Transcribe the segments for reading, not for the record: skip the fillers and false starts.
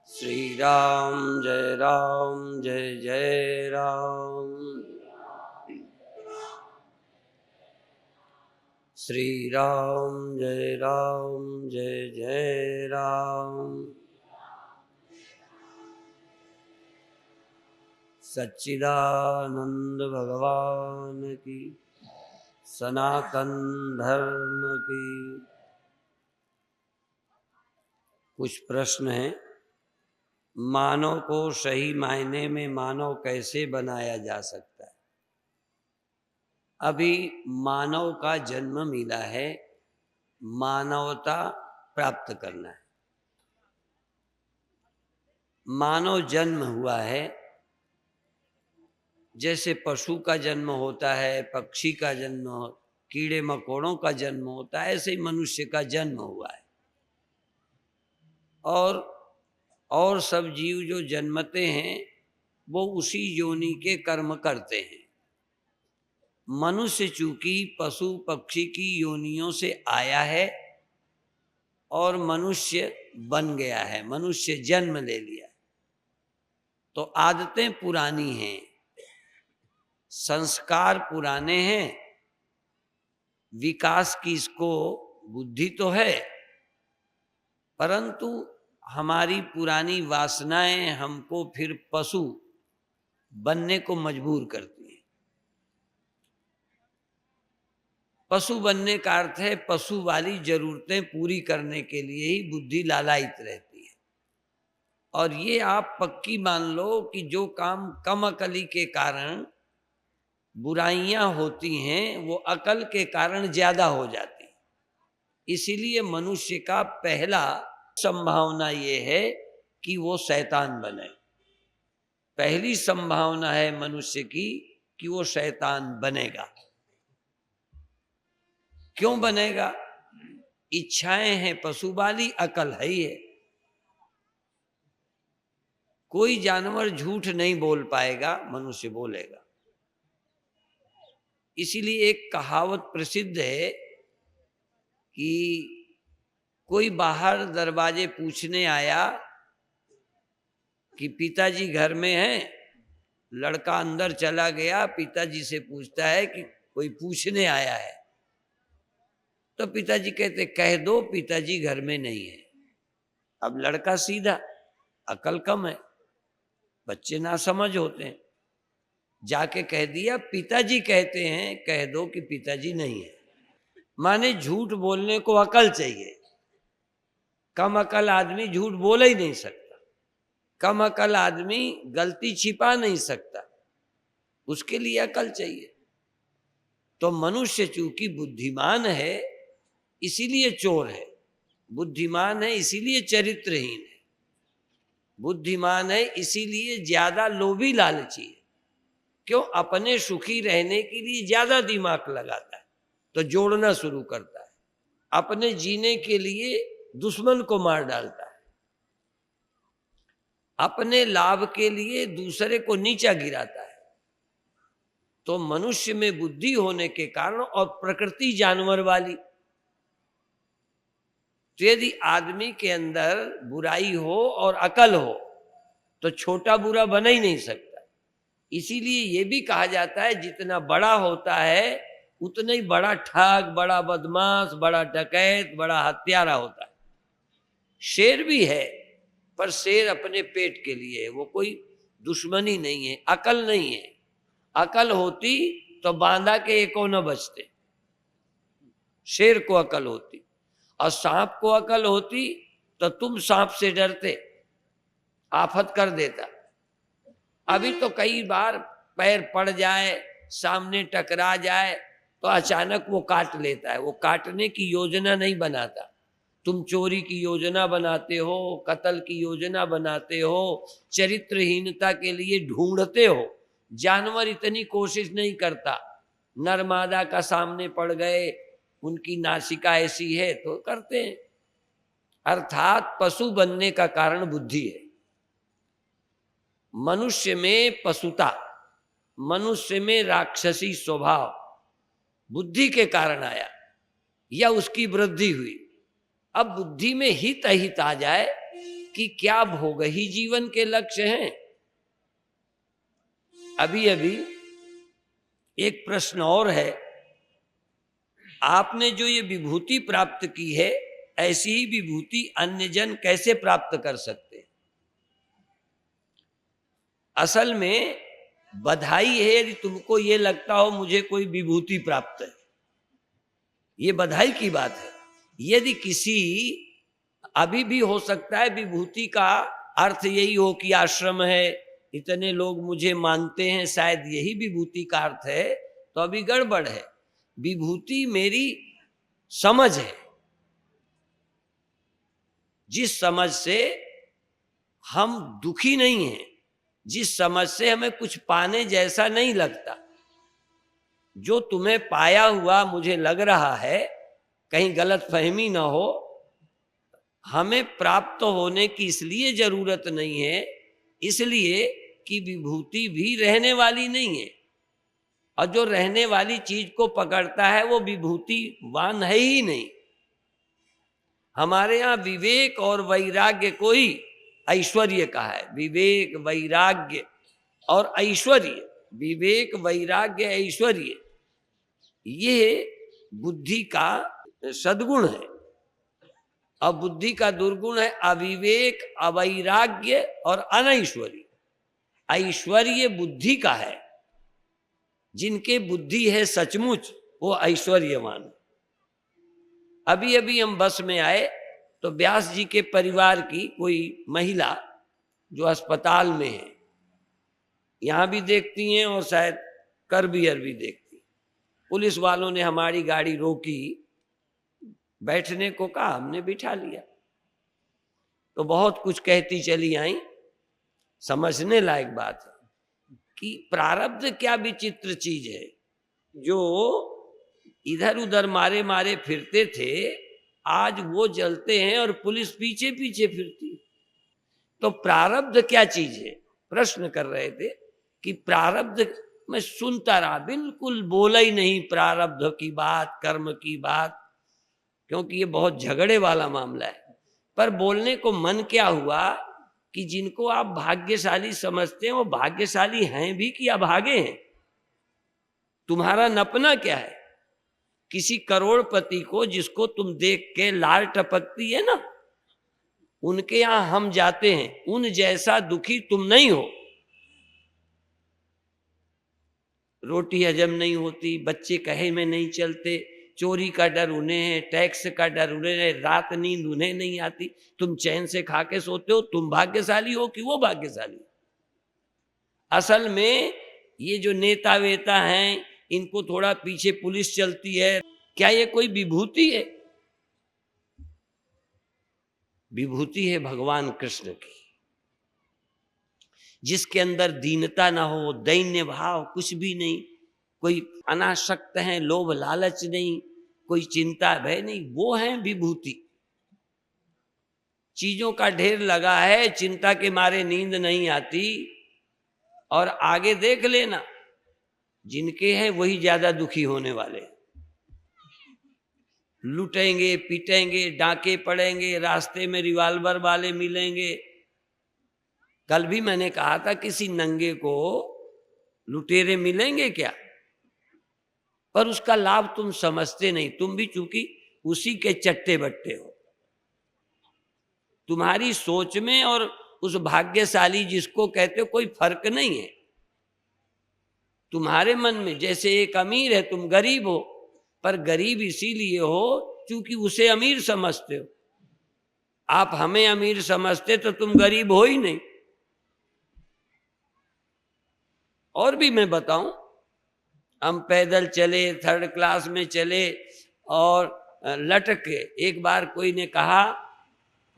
श्री राम जय जय राम। श्री राम जय जय राम। सच्चिदानंद भगवान की, सनातन धर्म की। कुछ प्रश्न हैं। मानव को सही मायने में मानव कैसे बनाया जा सकता है? अभी मानव का जन्म मिला है, मानवता प्राप्त करना है। मानव जन्म हुआ है, जैसे पशु का जन्म होता है, पक्षी का जन्म, कीड़े मकोड़ों का जन्म होता है, ऐसे ही मनुष्य का जन्म हुआ है। और सब जीव जो जन्मते हैं वो उसी योनि के कर्म करते हैं। मनुष्य चूंकि पशु पक्षी की योनियों से आया है और मनुष्य बन गया है, मनुष्य जन्म ले लिया है, तो आदतें पुरानी हैं, संस्कार पुराने हैं, विकास की इसको बुद्धि तो है, परंतु हमारी पुरानी वासनाएं हमको फिर पशु बनने को मजबूर करती है। पशु बनने का अर्थ है पशु वाली जरूरतें पूरी करने के लिए ही बुद्धि लालायित रहती है। और ये आप पक्की मान लो कि जो काम कम अकली के कारण बुराइयां होती हैं वो अकल के कारण ज्यादा हो जाती। इसीलिए मनुष्य का पहला संभावना ये है कि वो शैतान बने। पहली संभावना है मनुष्य की कि वो शैतान बनेगा। क्यों बनेगा? इच्छाएं हैं पशु वाली, अकल है ही है। कोई जानवर झूठ नहीं बोल पाएगा, मनुष्य बोलेगा। इसीलिए एक कहावत प्रसिद्ध है कि कोई बाहर दरवाजे पूछने आया कि पिताजी घर में हैं। लड़का अंदर चला गया, पिताजी से पूछता है कि कोई पूछने आया है। तो पिताजी कहते कह दो पिताजी घर में नहीं है। अब लड़का सीधा, अकल कम है, बच्चे ना समझ होते हैं, जाके कह दिया पिताजी कहते हैं कह दो कि पिताजी नहीं है। माने झूठ बोलने को अकल चाहिए। कम अकल आदमी झूठ बोल ही नहीं सकता। कम अकल आदमी गलती छिपा नहीं सकता, उसके लिए अकल चाहिए। तो मनुष्य चूंकि बुद्धिमान है इसीलिए चोर है, बुद्धिमान है इसीलिए चरित्रहीन है, बुद्धिमान है इसीलिए ज्यादा लोभी लालची है। क्यों? अपने सुखी रहने के लिए ज्यादा दिमाग लगाता है तो जोड़ना शुरू करता है। अपने जीने के लिए दुश्मन को मार डालता है। अपने लाभ के लिए दूसरे को नीचा गिराता है। तो मनुष्य में बुद्धि होने के कारण, और प्रकृति जानवर वाली, तो यदि आदमी के अंदर बुराई हो और अकल हो तो छोटा बुरा बना ही नहीं सकता। इसीलिए ये भी कहा जाता है जितना बड़ा होता है उतना ही बड़ा ठग, बड़ा बदमाश, बड़ा डकैत, बड़ा हत्यारा होता है। शेर भी है पर शेर अपने पेट के लिए है, वो कोई दुश्मनी नहीं है, अकल नहीं है। अकल होती तो बांधा के एको न बचते। शेर को अकल होती, और सांप को अकल होती तो तुम सांप से डरते, आफत कर देता। अभी तो कई बार पैर पड़ जाए, सामने टकरा जाए तो अचानक वो काट लेता है। वो काटने की योजना नहीं बनाता। तुम चोरी की योजना बनाते हो, कत्ल की योजना बनाते हो, चरित्रहीनता के लिए ढूंढते हो। जानवर इतनी कोशिश नहीं करता। नरमादा का सामने पड़ गए, उनकी नासिका ऐसी है तो करते हैं। अर्थात पशु बनने का कारण बुद्धि है। मनुष्य में पशुता, मनुष्य में राक्षसी स्वभाव बुद्धि के कारण आया या उसकी वृद्धि हुई। अब बुद्धि में हित अहित आ जाए कि क्या भोग ही जीवन के लक्ष्य हैं। अभी अभी एक प्रश्न और है, आपने जो ये विभूति प्राप्त की है, ऐसी ही विभूति अन्य जन कैसे प्राप्त कर सकते हैं? असल में बधाई है यदि तुमको ये लगता हो मुझे कोई विभूति प्राप्त है, ये बधाई की बात है। यदि किसी, अभी भी हो सकता है विभूति का अर्थ यही हो कि आश्रम है, इतने लोग मुझे मानते हैं, शायद यही विभूति का अर्थ है, तो अभी गड़बड़ है। विभूति मेरी समझ है, जिस समझ से हम दुखी नहीं हैं, जिस समझ से हमें कुछ पाने जैसा नहीं लगता। जो तुम्हें पाया हुआ मुझे लग रहा है, कहीं गलत फहमी ना हो, हमें प्राप्त होने की इसलिए जरूरत नहीं है, इसलिए कि विभूति भी रहने वाली नहीं है, और जो रहने वाली चीज को पकड़ता है वो विभूतिवान है ही नहीं। हमारे यहाँ विवेक और वैराग्य को ही ऐश्वर्य कहा है। विवेक, वैराग्य और ऐश्वर्य, विवेक, वैराग्य, ऐश्वर्य, ये बुद्धि का सद्गुण है। और बुद्धि का दुर्गुण है अविवेक, अवैराग्य और अनैश्वर्य। ऐश्वर्य बुद्धि का है, जिनके बुद्धि है सचमुच वो ऐश्वर्यवान। अभी अभी हम बस में आए तो व्यास जी के परिवार की कोई महिला जो अस्पताल में है, यहां भी देखती हैं और शायद करबियर भी देखती, पुलिस वालों ने हमारी गाड़ी रोकी, बैठने को कहा, हमने बिठा लिया। तो बहुत कुछ कहती चली आई। समझने लायक बात है कि प्रारब्ध क्या विचित्र चीज है। जो इधर उधर मारे मारे फिरते थे, आज वो जलते हैं और पुलिस पीछे पीछे फिरती है। तो प्रारब्ध क्या चीज है? प्रश्न कर रहे थे कि प्रारब्ध, मैं सुनता रहा, बिल्कुल बोला ही नहीं प्रारब्ध की बात, कर्म की बात, क्योंकि ये बहुत झगड़े वाला मामला है। पर बोलने को मन क्या हुआ कि जिनको आप भाग्यशाली समझते हैं वो भाग्यशाली हैं भी कि अभागे हैं। तुम्हारा नपना क्या है? किसी करोड़पति को जिसको तुम देख के लार टपकती है ना, उनके यहां हम जाते हैं, उन जैसा दुखी तुम नहीं हो। रोटी हजम नहीं होती, बच्चे कहे में नहीं चलते, चोरी का डर उन्हें है, टैक्स का डर उन्हें है, रात नींद उन्हें नहीं आती, तुम चैन से खा के सोते हो। तुम भाग्यशाली हो कि वो भाग्यशाली? असल में ये जो नेता वेता हैं, इनको थोड़ा पीछे पुलिस चलती है, क्या ये कोई विभूति है? विभूति है भगवान कृष्ण की, जिसके अंदर दीनता ना हो, दैन्य भाव कुछ भी नहीं, कोई अनासक्त है, लोभ लालच नहीं, कोई चिंता भय नहीं, वो है विभूति। चीजों का ढेर लगा है, चिंता के मारे नींद नहीं आती। और आगे देख लेना, जिनके हैं वही ज्यादा दुखी होने वाले। लुटेंगे, पीटेंगे, डांके पड़ेंगे, रास्ते में रिवाल्वर वाले मिलेंगे। कल भी मैंने कहा था किसी नंगे को लुटेरे मिलेंगे क्या? पर उसका लाभ तुम समझते नहीं, तुम भी चूंकि उसी के चट्टे बट्टे हो। तुम्हारी सोच में और उस भाग्यशाली जिसको कहते हो कोई फर्क नहीं है। तुम्हारे मन में जैसे एक अमीर है, तुम गरीब हो, पर गरीब इसीलिए हो क्योंकि उसे अमीर समझते हो। आप हमें अमीर समझते तो तुम गरीब हो ही नहीं। और भी मैं बताऊं, हम पैदल चले, थर्ड क्लास में चले और लटक के, एक बार कोई ने कहा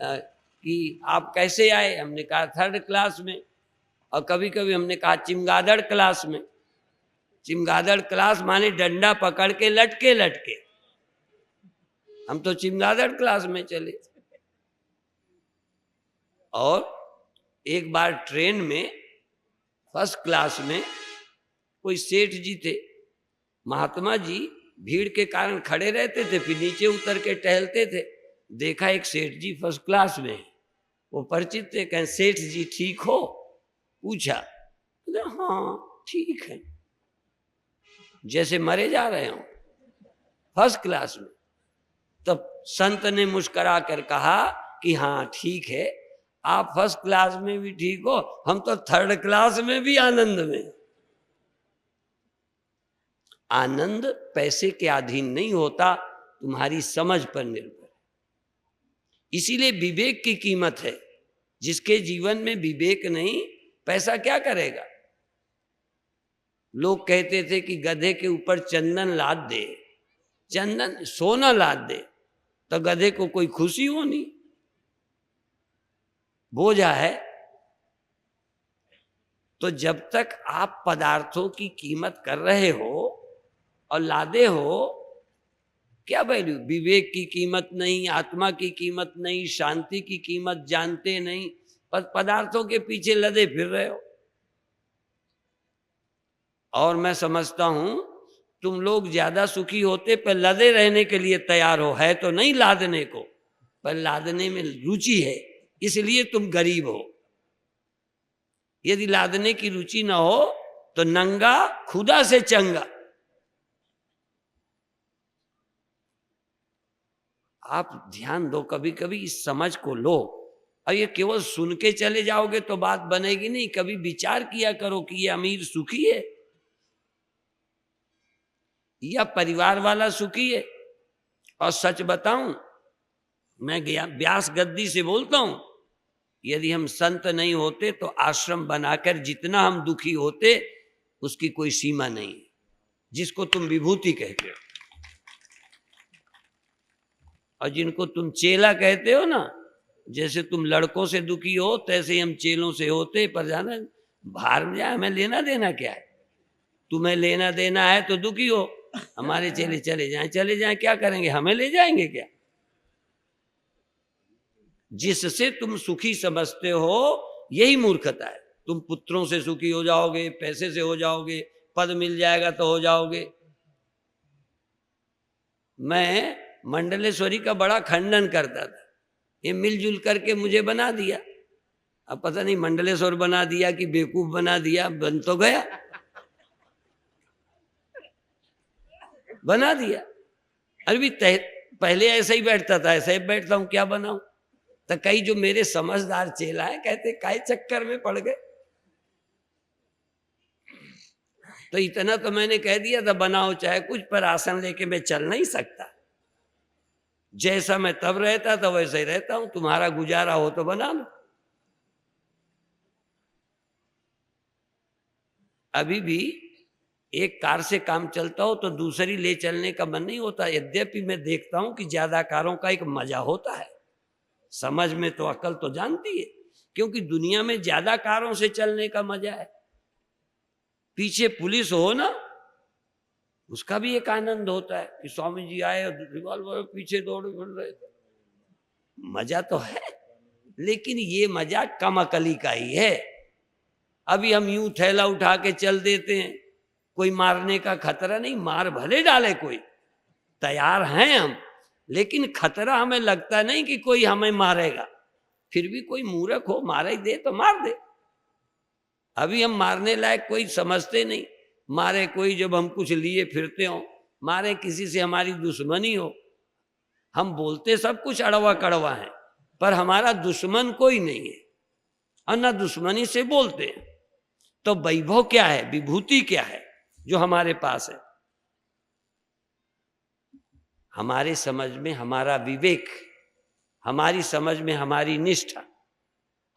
कि आप कैसे आए? हमने कहा थर्ड क्लास में। और कभी कभी हमने कहा चिमगादड़ क्लास में। चिमगादड़ क्लास माने डंडा पकड़ के लटके लटके, हम तो चिमगादड़ क्लास में चले। और एक बार ट्रेन में फर्स्ट क्लास में कोई सेठ जी थे, महात्मा जी, भीड़ के कारण खड़े रहते थे, फिर नीचे उतर के टहलते थे। देखा एक सेठ जी फर्स्ट क्लास में, वो परिचित थे, कहें सेठ जी ठीक हो, पूछा, हाँ ठीक है, जैसे मरे जा रहे हो, फर्स्ट क्लास में। तब संत ने मुस्कुरा कर कहा कि हाँ ठीक है, आप फर्स्ट क्लास में भी ठीक हो, हम तो थर्ड क्लास में भी आनंद में। आनंद पैसे के अधीन नहीं होता, तुम्हारी समझ पर निर्भर। इसीलिए विवेक की कीमत है। जिसके जीवन में विवेक नहीं, पैसा क्या करेगा। लोग कहते थे कि गधे के ऊपर चंदन लाद दे, चंदन सोना लाद दे तो गधे को कोई खुशी होनी, बोझा है। तो जब तक आप पदार्थों की कीमत कर रहे हो और लादे हो, क्या वैल्यू। विवेक की कीमत नहीं, आत्मा की कीमत नहीं, शांति की कीमत जानते नहीं, पर पदार्थों के पीछे लदे फिर रहे हो। और मैं समझता हूं तुम लोग ज्यादा सुखी होते पर लदे रहने के लिए तैयार हो, है तो नहीं लादने को, पर लादने में रुचि है, इसलिए तुम गरीब हो। यदि लादने की रुचि ना हो तो नंगा खुदा से चंगा। आप ध्यान दो, कभी कभी इस समझ को लो। और ये केवल सुन के चले जाओगे तो बात बनेगी नहीं, कभी विचार किया करो कि ये अमीर सुखी है या परिवार वाला सुखी है। और सच बताऊं, मैं व्यास गद्दी से बोलता हूं, यदि हम संत नहीं होते तो आश्रम बनाकर जितना हम दुखी होते उसकी कोई सीमा नहीं, जिसको तुम विभूति कहते हो और जिनको तुम चेला कहते हो ना, जैसे तुम लड़कों से दुखी हो तैसे ही हम चेलों से होते। पर जाना बाहर में जाए, हमें लेना देना क्या है। तुम्हें लेना देना है तो दुखी हो, हमारे चेले चले जाएं क्या करेंगे, हमें ले जाएंगे क्या। जिससे तुम सुखी समझते हो यही मूर्खता है। तुम पुत्रों से सुखी हो जाओगे, पैसे से हो जाओगे, पद मिल जाएगा तो हो जाओगे। मैं मंडलेश्वरी का बड़ा खंडन करता था, ये मिलजुल करके मुझे बना दिया। अब पता नहीं मंडलेश्वर बना दिया कि बेवकूफ बना दिया, बन तो गया, बना दिया। अरे भी पहले ऐसा ही बैठता था, ऐसा ही बैठता हूं, क्या बनाऊं। तो कई जो मेरे समझदार चेला है कहते काय चक्कर में पड़ गए। तो इतना तो मैंने कह दिया था, बनाओ चाहे कुछ, पर आसन लेके मैं चल नहीं सकता। जैसा मैं तब रहता था वैसा ही रहता हूं, तुम्हारा गुजारा हो तो बना लो। अभी भी एक कार से काम चलता हो तो दूसरी ले चलने का मन नहीं होता। यद्यपि मैं देखता हूं कि ज्यादा कारों का एक मजा होता है, समझ में तो अकल तो जानती है, क्योंकि दुनिया में ज्यादा कारों से चलने का मजा है। पीछे पुलिस हो ना, उसका भी एक आनंद होता है कि स्वामी जी आए और रिवॉल्वर पीछे दौड़े फिर रहे थे। मजा तो है, लेकिन ये मजा कम अकली का ही है। अभी हम यूं थैला उठा के चल देते हैं, कोई मारने का खतरा नहीं, मार भले डाले कोई, तैयार हैं हम, लेकिन खतरा हमें लगता नहीं कि कोई हमें मारेगा। फिर भी कोई मूर्ख हो मार ही दे तो मार दे। अभी हम मारने लायक कोई समझते नहीं, मारे कोई जब हम कुछ लिए फिरते हो, मारे किसी से हमारी दुश्मनी हो। हम बोलते सब कुछ अड़वा कड़वा है, पर हमारा दुश्मन कोई नहीं है और ना दुश्मनी से बोलते हैं। तो वैभव क्या है, विभूति क्या है जो हमारे पास है। हमारे समझ में हमारा विवेक, हमारी समझ में हमारी निष्ठा,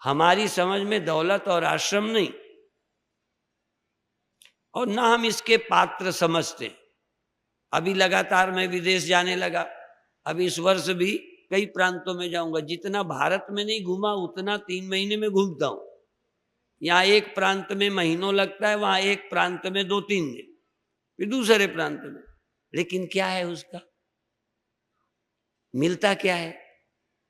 हमारी समझ में दौलत और आश्रम नहीं, और ना हम इसके पात्र समझते। अभी लगातार मैं विदेश जाने लगा, अभी इस वर्ष भी कई प्रांतों में जाऊंगा। जितना भारत में नहीं घूमा उतना 3 महीने में घूमता हूं। यहाँ एक प्रांत में महीनों लगता है, वहां एक प्रांत में 2-3 दिन, फिर दूसरे प्रांत में। लेकिन क्या है उसका, मिलता क्या है।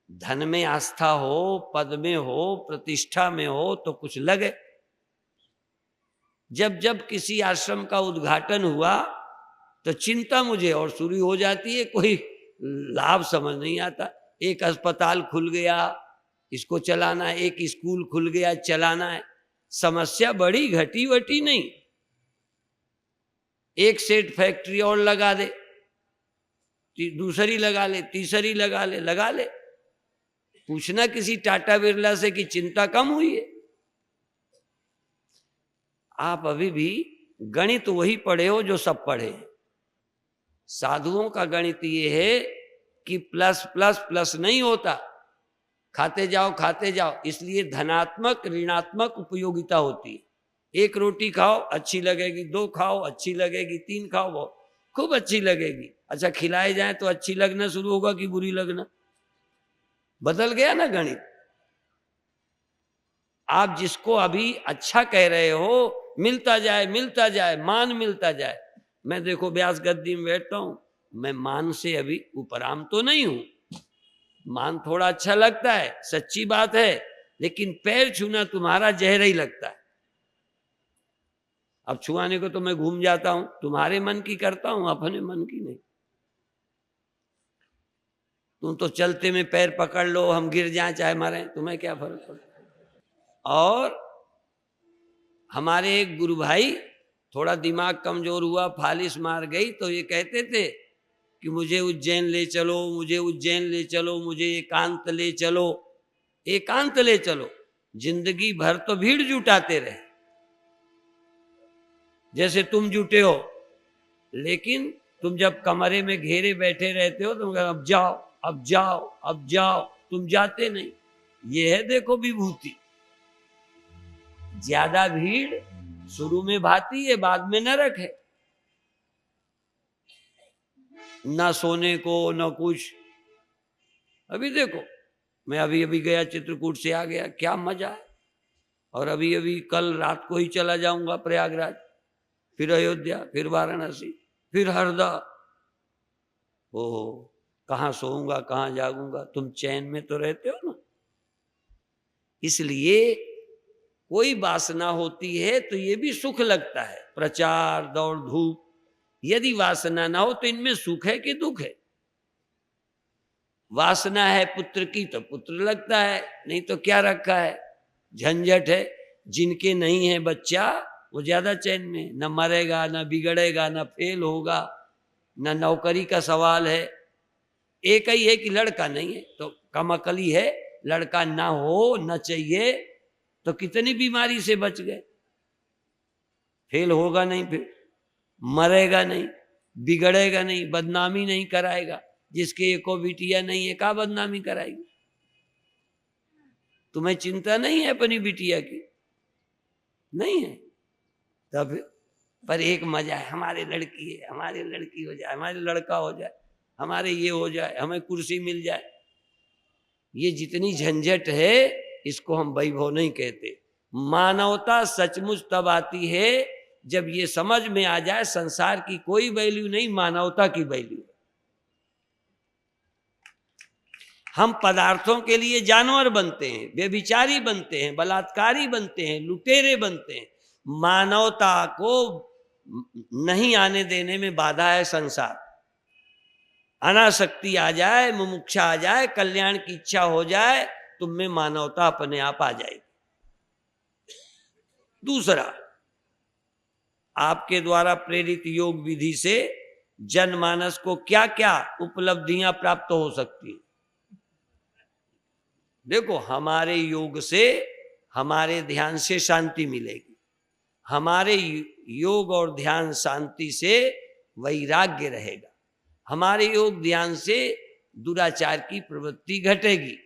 धन में आस्था हो, पद में हो, प्रतिष्ठा में हो तो कुछ लगे। जब जब किसी आश्रम का उद्घाटन हुआ तो चिंता मुझे और शुरू हो जाती है, कोई लाभ समझ नहीं आता। एक अस्पताल खुल गया, इसको चलाना है, एक स्कूल खुल गया, चलाना है। समस्या बड़ी घटी वटी नहीं। एक सेट फैक्ट्री और लगा दे, दूसरी लगा ले, तीसरी लगा ले। पूछना किसी टाटा बिरला से कि चिंता कम हुई है? आप अभी भी गणित वही पढ़े हो जो सब पढ़े। साधुओं का गणित ये है कि प्लस प्लस प्लस नहीं होता, खाते जाओ, इसलिए धनात्मक ऋणात्मक उपयोगिता होती है। एक रोटी खाओ अच्छी लगेगी, 2 खाओ अच्छी लगेगी, 3 खाओ खूब अच्छी लगेगी। अच्छा खिलाए जाए तो अच्छी लगना शुरू होगा कि बुरी लगना? बदल गया ना गणित। आप जिसको अभी अच्छा कह रहे हो, मिलता जाए, मान मिलता जाए। मैं देखो व्यास गद्दी में बैठता हूं, मैं मान से अभी उपराम तो नहीं हूं, मान थोड़ा अच्छा लगता है, सच्ची बात है, लेकिन पैर छूना तुम्हारा जहर ही लगता है। अब छुआने को तो मैं घूम जाता हूं, तुम्हारे मन की करता हूं, अपने मन की नहीं। तुम तो चलते में पैर पकड़ लो, हम गिर जाए चाहे मरें, तुम्हें क्या फर्क पड़ता? और हमारे एक गुरु भाई, थोड़ा दिमाग कमजोर हुआ, फालिश मार गई, तो ये कहते थे कि मुझे उज्जैन ले चलो, मुझे एकांत ले चलो। एकांत ले चलो, जिंदगी भर तो भीड़ जुटाते रहे जैसे तुम जुटे हो, लेकिन तुम जब कमरे में घेरे बैठे रहते हो तुम अब जाओ, तुम जाते नहीं। ये है देखो विभूति। ज्यादा भीड़ शुरू में भाती है, बाद में नरक है। ना सोने को न कुछ। अभी देखो, मैं अभी गया, चित्रकूट से आ गया, क्या मजा है। और अभी कल रात को ही चला जाऊंगा प्रयागराज, फिर अयोध्या, फिर वाराणसी, फिर हरदा। ओहो, कहाँ सोऊंगा, कहाँ जागूंगा? तुम चैन में तो रहते हो ना। इसलिए कोई वासना होती है तो ये भी सुख लगता है, प्रचार दौड़ धूप। यदि वासना ना हो तो इनमें सुख है कि दुख है? वासना है पुत्र की तो पुत्र लगता है, नहीं तो क्या रखा है, झंझट है। जिनके नहीं है बच्चा वो ज्यादा चैन में, न मरेगा, न बिगड़ेगा, न फेल होगा, न नौकरी का सवाल है। एक ही है कि लड़का नहीं है तो कम अकली है, लड़का ना हो न चाहिए तो कितनी बीमारी से बच गए। फेल होगा नहीं, फिर मरेगा नहीं, बिगड़ेगा नहीं, बदनामी नहीं कराएगा। जिसके एको बिटिया नहीं है, क्या बदनामी कराएगी? तुम्हें चिंता नहीं है अपनी बिटिया की? नहीं है तब। पर एक मजा है, हमारे लड़की है, हमारी लड़की हो जाए, हमारे लड़का हो जाए, हमारे ये हो जाए, हमें कुर्सी मिल जाए। ये जितनी झंझट है इसको हम वैभव नहीं कहते। मानवता सचमुच तब आती है जब ये समझ में आ जाए संसार की कोई वैल्यू नहीं, मानवता की वैल्यू। हम पदार्थों के लिए जानवर बनते हैं, व्यभिचारी बनते हैं, बलात्कारी बनते हैं, लुटेरे बनते हैं। मानवता को नहीं आने देने में बाधा है संसार। अनासक्ति आ जाए, मुमुक्षा आ जाए, कल्याण की इच्छा हो जाए, तुम में मानवता अपने आप आ जाएगी। दूसरा, आपके द्वारा प्रेरित योग विधि से जनमानस को क्या क्या उपलब्धियां प्राप्त हो सकती हैं? देखो, हमारे योग से, हमारे ध्यान से शांति मिलेगी। हमारे योग और ध्यान शांति से वैराग्य रहेगा। हमारे योग ध्यान से दुराचार की प्रवृत्ति घटेगी।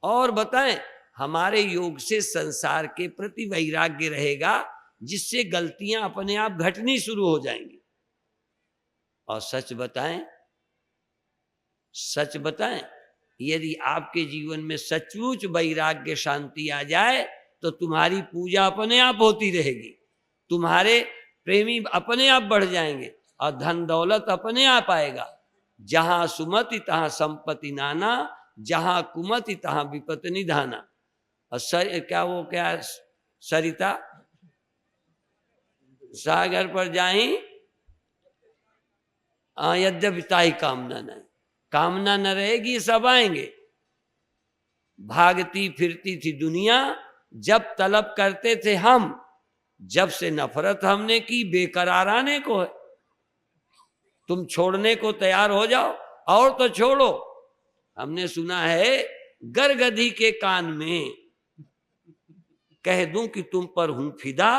और बताएं, हमारे योग से संसार के प्रति वैराग्य रहेगा, जिससे गलतियां अपने आप घटनी शुरू हो जाएंगी। और सच बताएं, यदि आपके जीवन में सचमुच वैराग्य शांति आ जाए तो तुम्हारी पूजा अपने आप होती रहेगी, तुम्हारे प्रेमी अपने आप बढ़ जाएंगे और धन दौलत अपने आप आएगा। जहां सुमति तहां संपत्ति नाना, जहां कुमति तहां विपत्ति निधाना। और क्या सरिता सागर पर जाई यद्यपि ताई कामना नहीं। कामना न रहेगी सब आएंगे। भागती फिरती थी दुनिया, जब तलब करते थे हम, जब से नफरत हमने की बेकरार आने को है। तुम छोड़ने को तैयार हो जाओ और तो छोड़ो। हमने सुना है गरगधी के कान में कह दूं कि तुम पर हूं फिदा,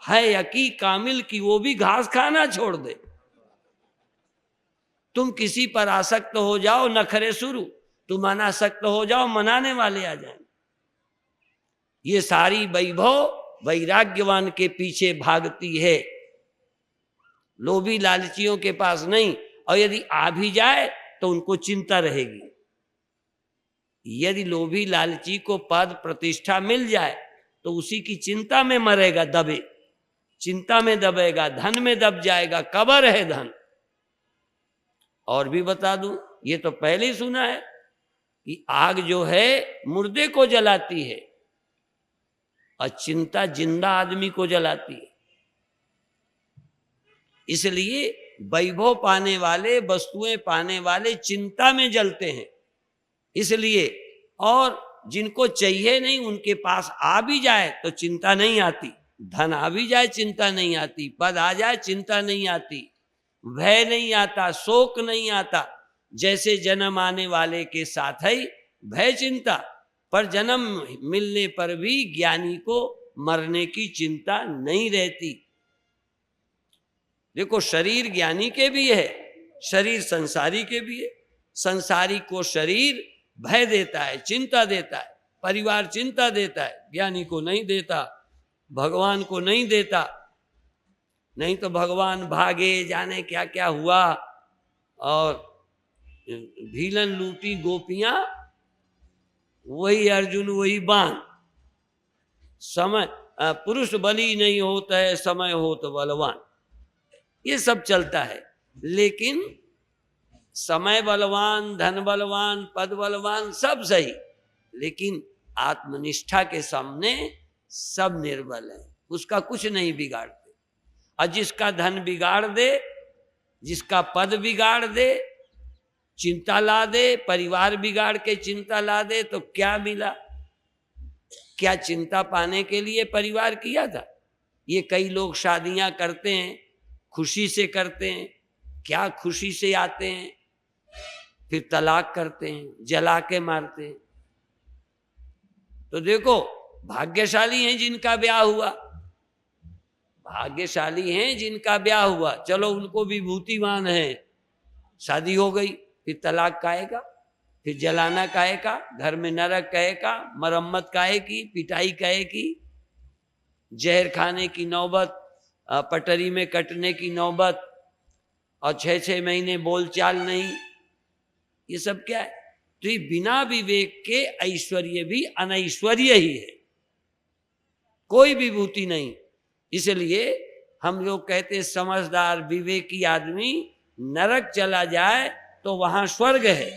है यकी कामिल की वो भी घास खाना छोड़ दे। तुम किसी पर आसक्त हो जाओ नखरे शुरू, तुम अनासक्त हो जाओ मनाने वाले आ जाएं। ये सारी वैभव वैराग्यवान के पीछे भागती है, लोभी लालचियों के पास नहीं। और यदि आ भी जाए तो उनको चिंता रहेगी। यदि लोभी लालची को पद प्रतिष्ठा मिल जाए तो उसी की चिंता में मरेगा, दबे, चिंता में दबेगा, धन में दब जाएगा, कबर है धन। और भी बता दूं, ये तो पहले ही सुना है कि आग जो है मुर्दे को जलाती है और चिंता जिंदा आदमी को जलाती है। इसलिए वैभव पाने वाले, वस्तुएं पाने वाले चिंता में जलते हैं। इसलिए, और जिनको चाहिए नहीं उनके पास आ भी जाए तो चिंता नहीं आती। धन आ भी जाए चिंता नहीं आती, पद आ जाए चिंता नहीं आती, भय नहीं आता, शोक नहीं आता। जैसे जन्म आने वाले के साथ ही भय चिंता, पर जन्म मिलने पर भी ज्ञानी को मरने की चिंता नहीं रहती। देखो, शरीर ज्ञानी के भी है, शरीर संसारी के भी है। संसारी को शरीर भय देता है, चिंता देता है, परिवार चिंता देता है, ज्ञानी को नहीं देता, भगवान को नहीं देता। नहीं तो भगवान भागे, जाने क्या क्या हुआ, और भीलन लूटी गोपियां, वही अर्जुन वही बाण। समय पुरुष बली नहीं होता है, समय हो तो बलवान। ये सब चलता है, लेकिन समय बलवान, धन बलवान, पद बलवान, सब सही, लेकिन आत्मनिष्ठा के सामने सब निर्बल है, उसका कुछ नहीं बिगाड़ते। और जिसका धन बिगाड़ दे, जिसका पद बिगाड़ दे, चिंता ला दे, परिवार बिगाड़ के चिंता ला दे, तो क्या मिला? क्या चिंता पाने के लिए परिवार किया था? ये कई लोग शादियां करते हैं, खुशी से करते हैं, क्या खुशी से आते हैं, फिर तलाक करते हैं, जला के मारते हैं। तो देखो, भाग्यशाली हैं जिनका ब्याह हुआ, भाग्यशाली हैं जिनका ब्याह हुआ, चलो उनको विभूतिवान है, शादी हो गई, फिर तलाक काहे का, फिर जलाना काहे का, घर में नरक काहे का, मरम्मत काहे की, पिटाई काहे की, जहर खाने की नौबत, पटरी में कटने की नौबत, और 6-6 महीने बोलचाल नहीं। ये सब क्या है? तो ये बिना विवेक के ऐश्वर्य भी अनैश्वर्य ही है, कोई विभूति नहीं। इसलिए हम लोग कहते हैं समझदार विवेकी आदमी नरक चला जाए तो वहां स्वर्ग है,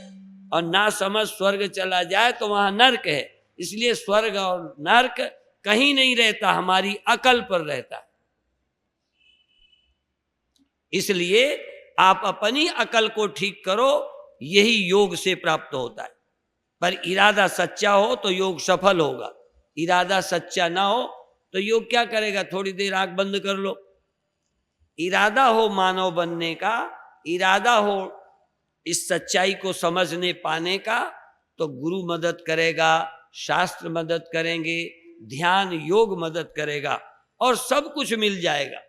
और ना समझ स्वर्ग चला जाए तो वहां नरक है। इसलिए स्वर्ग और नरक कहीं नहीं रहता, हमारी अकल पर रहता है। इसलिए आप अपनी अकल को ठीक करो, यही योग से प्राप्त होता है। पर इरादा सच्चा हो तो योग सफल होगा, इरादा सच्चा ना हो तो योग क्या करेगा? थोड़ी देर आंख बंद कर लो। इरादा हो मानव बनने का, इरादा हो इस सच्चाई को समझने पाने का, तो गुरु मदद करेगा, शास्त्र मदद करेंगे, ध्यान योग मदद करेगा, और सब कुछ मिल जाएगा।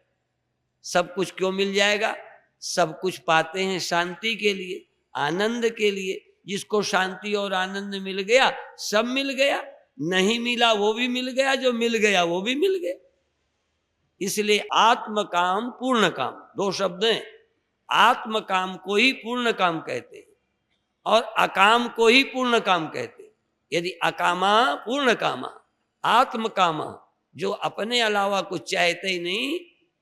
सब कुछ क्यों मिल जाएगा? सब कुछ पाते हैं शांति के लिए, आनंद के लिए। जिसको शांति और आनंद मिल गया, सब मिल गया। नहीं मिला वो भी मिल गया, जो मिल गया वो भी मिल गया। इसलिए आत्म काम पूर्ण काम, दो शब्द हैं। आत्म काम को ही पूर्ण काम कहते हैं, और अकाम को ही पूर्ण काम कहते हैं। यदि अकामा पूर्ण कामा, आत्म कामा, जो अपने अलावा कुछ चाहते ही नहीं,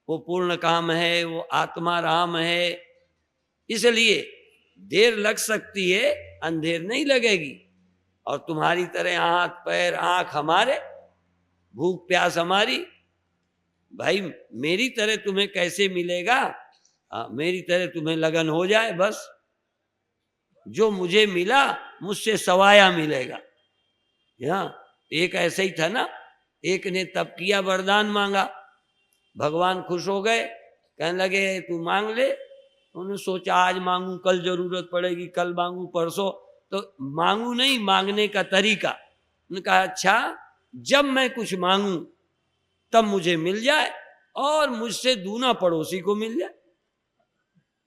वो पूर्ण काम है, वो आत्मा राम है। इसलिए देर लग सकती है, अंधेर नहीं लगेगी। और तुम्हारी तरह हाथ पैर आंख हमारे, भूख प्यास हमारी, भाई मेरी तरह तुम्हें कैसे मिलेगा? मेरी तरह तुम्हें लगन हो जाए बस। जो मुझे मिला मुझसे सवाया मिलेगा। यहाँ एक ऐसे ही था ना, एक ने तप किया, वरदान मांगा, भगवान खुश हो गए, कहने लगे तू मांग ले। उन्होंने सोचा आज मांगू कल जरूरत पड़ेगी, कल मांगू परसों, तो मांगू नहीं, मांगने का तरीका। उन्होंने कहा अच्छा जब मैं कुछ मांगू तब मुझे मिल जाए और मुझसे दूना पड़ोसी को मिल जाए।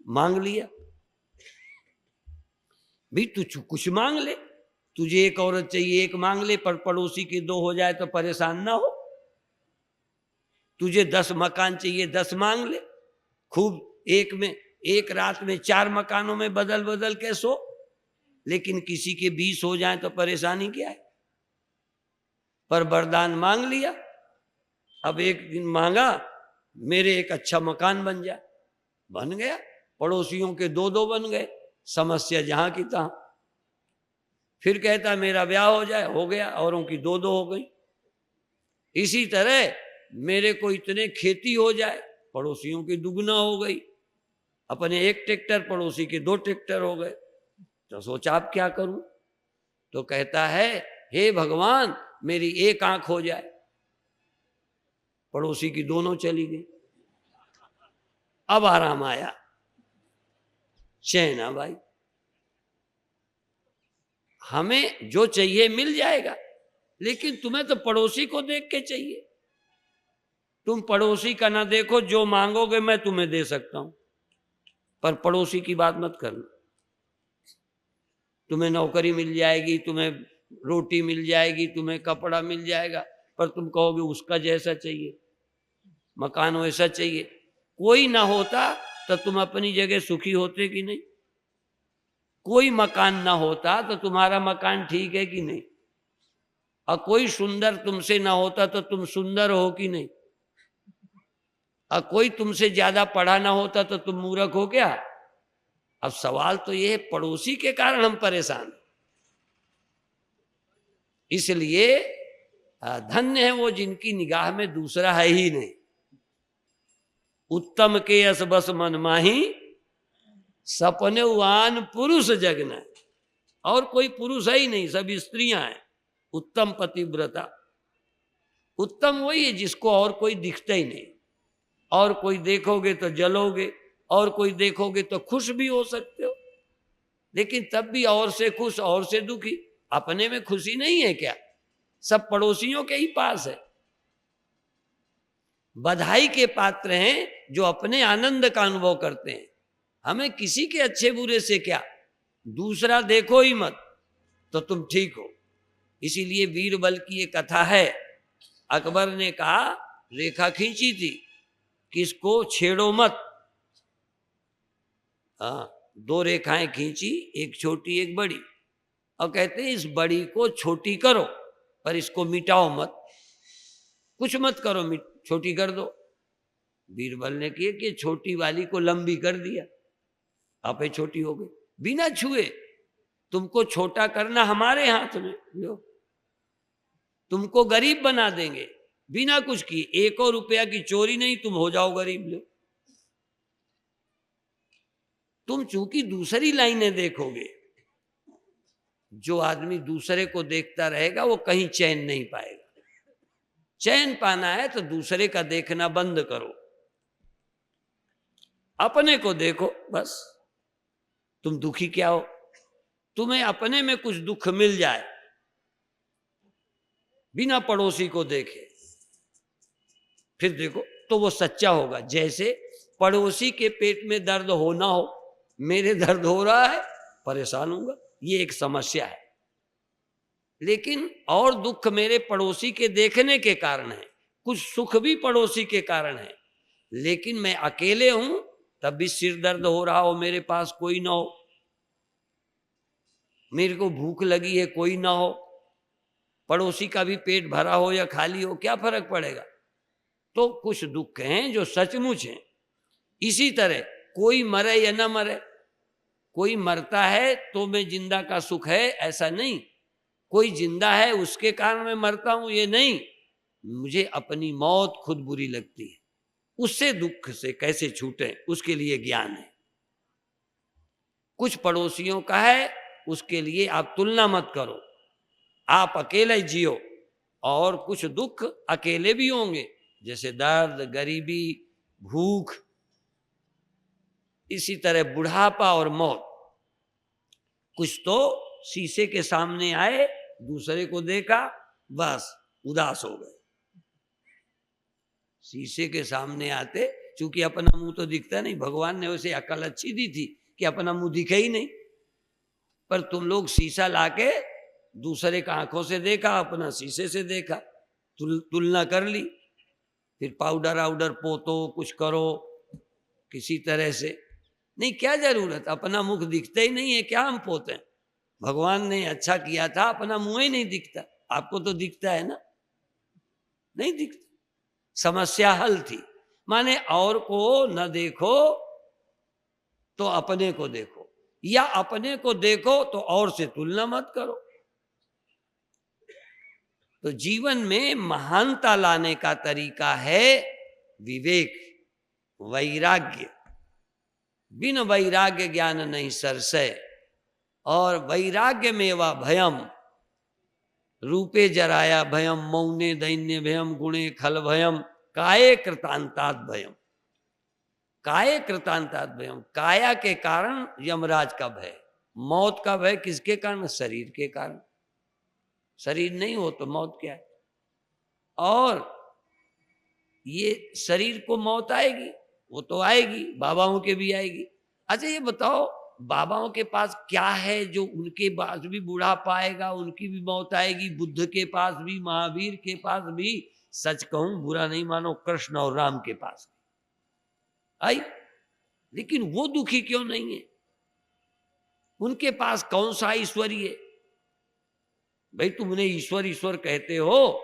मांग लिया। भी तू कुछ मांग ले, तुझे एक औरत चाहिए एक मांग ले, पर पड़ोसी के 2 हो जाए तो परेशान ना हो। तुझे 10 मकान चाहिए 10 मांग ले, खूब एक रात में 4 मकानों में बदल बदल के सो, लेकिन किसी के 20 हो जाए तो परेशानी क्या है। पर वरदान मांग लिया। अब एक दिन मांगा मेरे एक अच्छा मकान बन जाए, बन गया। पड़ोसियों के 2-2 बन गए, समस्या जहां की तहां। फिर कहता मेरा ब्याह हो जाए, हो गया, औरों की 2-2 हो गई। इसी तरह मेरे को इतने खेती हो जाए, पड़ोसियों की दुगना हो गई। अपने 1 ट्रैक्टर, पड़ोसी के 2 ट्रैक्टर हो गए। तो सोचा अब क्या करूं, तो कहता है हे भगवान मेरी 1 आंख हो जाए। पड़ोसी की दोनों चली गई। अब आराम आया, चैन भाई। हमें जो चाहिए मिल जाएगा, लेकिन तुम्हें तो पड़ोसी को देख के चाहिए। तुम पड़ोसी का ना देखो, जो मांगोगे मैं तुम्हें दे सकता हूं, पर पड़ोसी की बात मत करना। तुम्हें नौकरी मिल जाएगी, तुम्हें रोटी मिल जाएगी, तुम्हें कपड़ा मिल जाएगा, पर तुम कहोगे उसका जैसा चाहिए, मकान वैसा चाहिए। कोई ना होता तो तुम अपनी जगह सुखी होते कि नहीं? कोई मकान ना होता तो तुम्हारा मकान ठीक है कि नहीं? और कोई सुंदर तुमसे ना होता तो तुम सुंदर हो कि नहीं? और कोई तुमसे ज्यादा पढ़ा ना होता तो तुम मूर्ख हो क्या? अब सवाल तो ये है, पड़ोसी के कारण हम परेशान। इसलिए धन्य है वो जिनकी निगाह में दूसरा है ही नहीं। उत्तम के यस बस मन माही, सपने वान पुरुष जगना। और कोई पुरुष है ही नहीं, सब स्त्रियां हैं। उत्तम पतिव्रता, उत्तम वही है जिसको और कोई दिखता ही नहीं। और कोई देखोगे तो जलोगे, और कोई देखोगे तो खुश भी हो सकते हो, लेकिन तब भी और से खुश और से दुखी। अपने में खुशी नहीं है क्या? सब पड़ोसियों के ही पास है। बधाई के पात्र हैं जो अपने आनंद का अनुभव करते हैं। हमें किसी के अच्छे बुरे से क्या, दूसरा देखो ही मत तो तुम ठीक हो। इसीलिए बीरबल की एक कथा है, अकबर ने कहा, रेखा खींची थी कि इसको छेड़ो मत। हाँ, 2 रेखाएं खींची, एक छोटी एक बड़ी, और कहते हैं इस बड़ी को छोटी करो पर इसको मिटाओ मत, कुछ मत करो, छोटी कर दो। बीरबल ने किया कि छोटी वाली को लंबी कर दिया, आपे छोटी हो गई बिना छुए। तुमको छोटा करना हमारे हाथ में, लो तुमको गरीब बना देंगे बिना कुछ किए। 1 और रुपया की चोरी नहीं, तुम हो जाओ गरीब। लो, तुम चूंकि दूसरी लाइनें देखोगे, जो आदमी दूसरे को देखता रहेगा वो कहीं चैन नहीं पाएगा। चैन पाना है तो दूसरे का देखना बंद करो, अपने को देखो बस। तुम दुखी क्या हो? तुम्हें अपने में कुछ दुख मिल जाए बिना पड़ोसी को देखे, फिर देखो तो वो सच्चा होगा। जैसे पड़ोसी के पेट में दर्द हो ना हो, मेरे दर्द हो रहा है, परेशान होऊंगा, ये एक समस्या है। लेकिन और दुख मेरे पड़ोसी के देखने के कारण है, कुछ सुख भी पड़ोसी के कारण है। लेकिन मैं अकेले हूं तब भी सिर दर्द हो रहा हो, मेरे पास कोई ना हो, मेरे को भूख लगी है कोई ना हो, पड़ोसी का भी पेट भरा हो या खाली हो, क्या फर्क पड़ेगा? तो कुछ दुख हैं जो सचमुच हैं। इसी तरह कोई मरे या ना मरे, कोई मरता है तो मैं जिंदा का सुख है ऐसा नहीं, कोई जिंदा है उसके कारण मैं मरता हूं ये नहीं। मुझे अपनी मौत खुद बुरी लगती है, उससे दुख से कैसे छूटे उसके लिए ज्ञान है। कुछ पड़ोसियों का है, उसके लिए आप तुलना मत करो। आप अकेले जियो, और कुछ दुख अकेले भी होंगे, जैसे दर्द, गरीबी, भूख, इसी तरह बुढ़ापा और मौत। कुछ तो शीशे के सामने आए, दूसरे को देखा, बस उदास हो गए। शीशे के सामने आते, चूंकि अपना मुंह तो दिखता नहीं, भगवान ने उसे अकल अच्छी दी थी कि अपना मुंह दिखे ही नहीं, पर तुम लोग शीशा लाके दूसरे का आंखों से देखा, अपना शीशे से देखा, तुलना कर ली, फिर पाउडर आउडर पोतो, कुछ करो किसी तरह से। नहीं, क्या जरूरत, अपना मुख दिखता ही नहीं है, क्या हम पोते हैं? भगवान ने अच्छा किया था, अपना मुंह ही नहीं दिखता। आपको तो दिखता है ना? नहीं दिखता। समस्या हल थी, माने और को न देखो तो अपने को देखो, या अपने को देखो तो और से तुलना मत करो। तो जीवन में महानता लाने का तरीका है विवेक, वैराग्य। बिन वैराग्य ज्ञान नहीं सरसय, और वैराग्य में व भयम, रूपे जराया भयम, मौने दैन्य भयम, गुणे खल भयम, काये कृतांतात भयम। काये कृतांतात भयम, काया के कारण यमराज का भय। मौत का भय किसके कारण? शरीर के कारण। शरीर नहीं हो तो मौत क्या है? और ये शरीर को मौत आएगी, वो तो आएगी, बाबाओं के भी आएगी। अच्छा ये बताओ, बाबाओं के पास क्या है जो उनके पास भी बुढ़ापा आएगा, उनकी भी मौत आएगी? बुद्ध के पास भी, महावीर के पास भी, सच कहूं बुरा नहीं मानो, कृष्ण और राम के पास आई, लेकिन वो दुखी क्यों नहीं है? उनके पास कौन सा ऐश्वर्य? भाई तुमने ईश्वर ईश्वर कहते हो,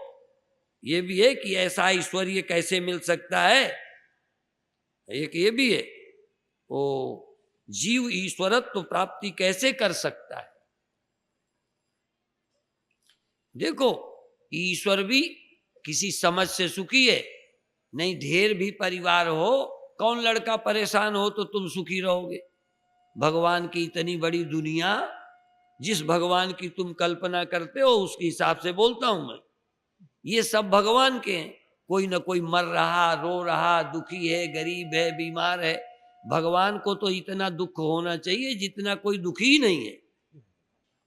ये भी है कि ऐसा ऐश्वर्य कैसे मिल सकता है, एक ये भी है, वो जीव ईश्वरत्व प्राप्ति कैसे कर सकता है? देखो, ईश्वर भी किसी समझ से सुखी है नहीं। ढेर भी परिवार हो, कौन लड़का परेशान हो तो तुम सुखी रहोगे? भगवान की इतनी बड़ी दुनिया, जिस भगवान की तुम कल्पना करते हो उसके हिसाब से बोलता हूं मैं, ये सब भगवान के हैं। कोई ना कोई मर रहा, रो रहा, दुखी है, गरीब है, बीमार है। भगवान को तो इतना दुख होना चाहिए जितना कोई दुखी ही नहीं है,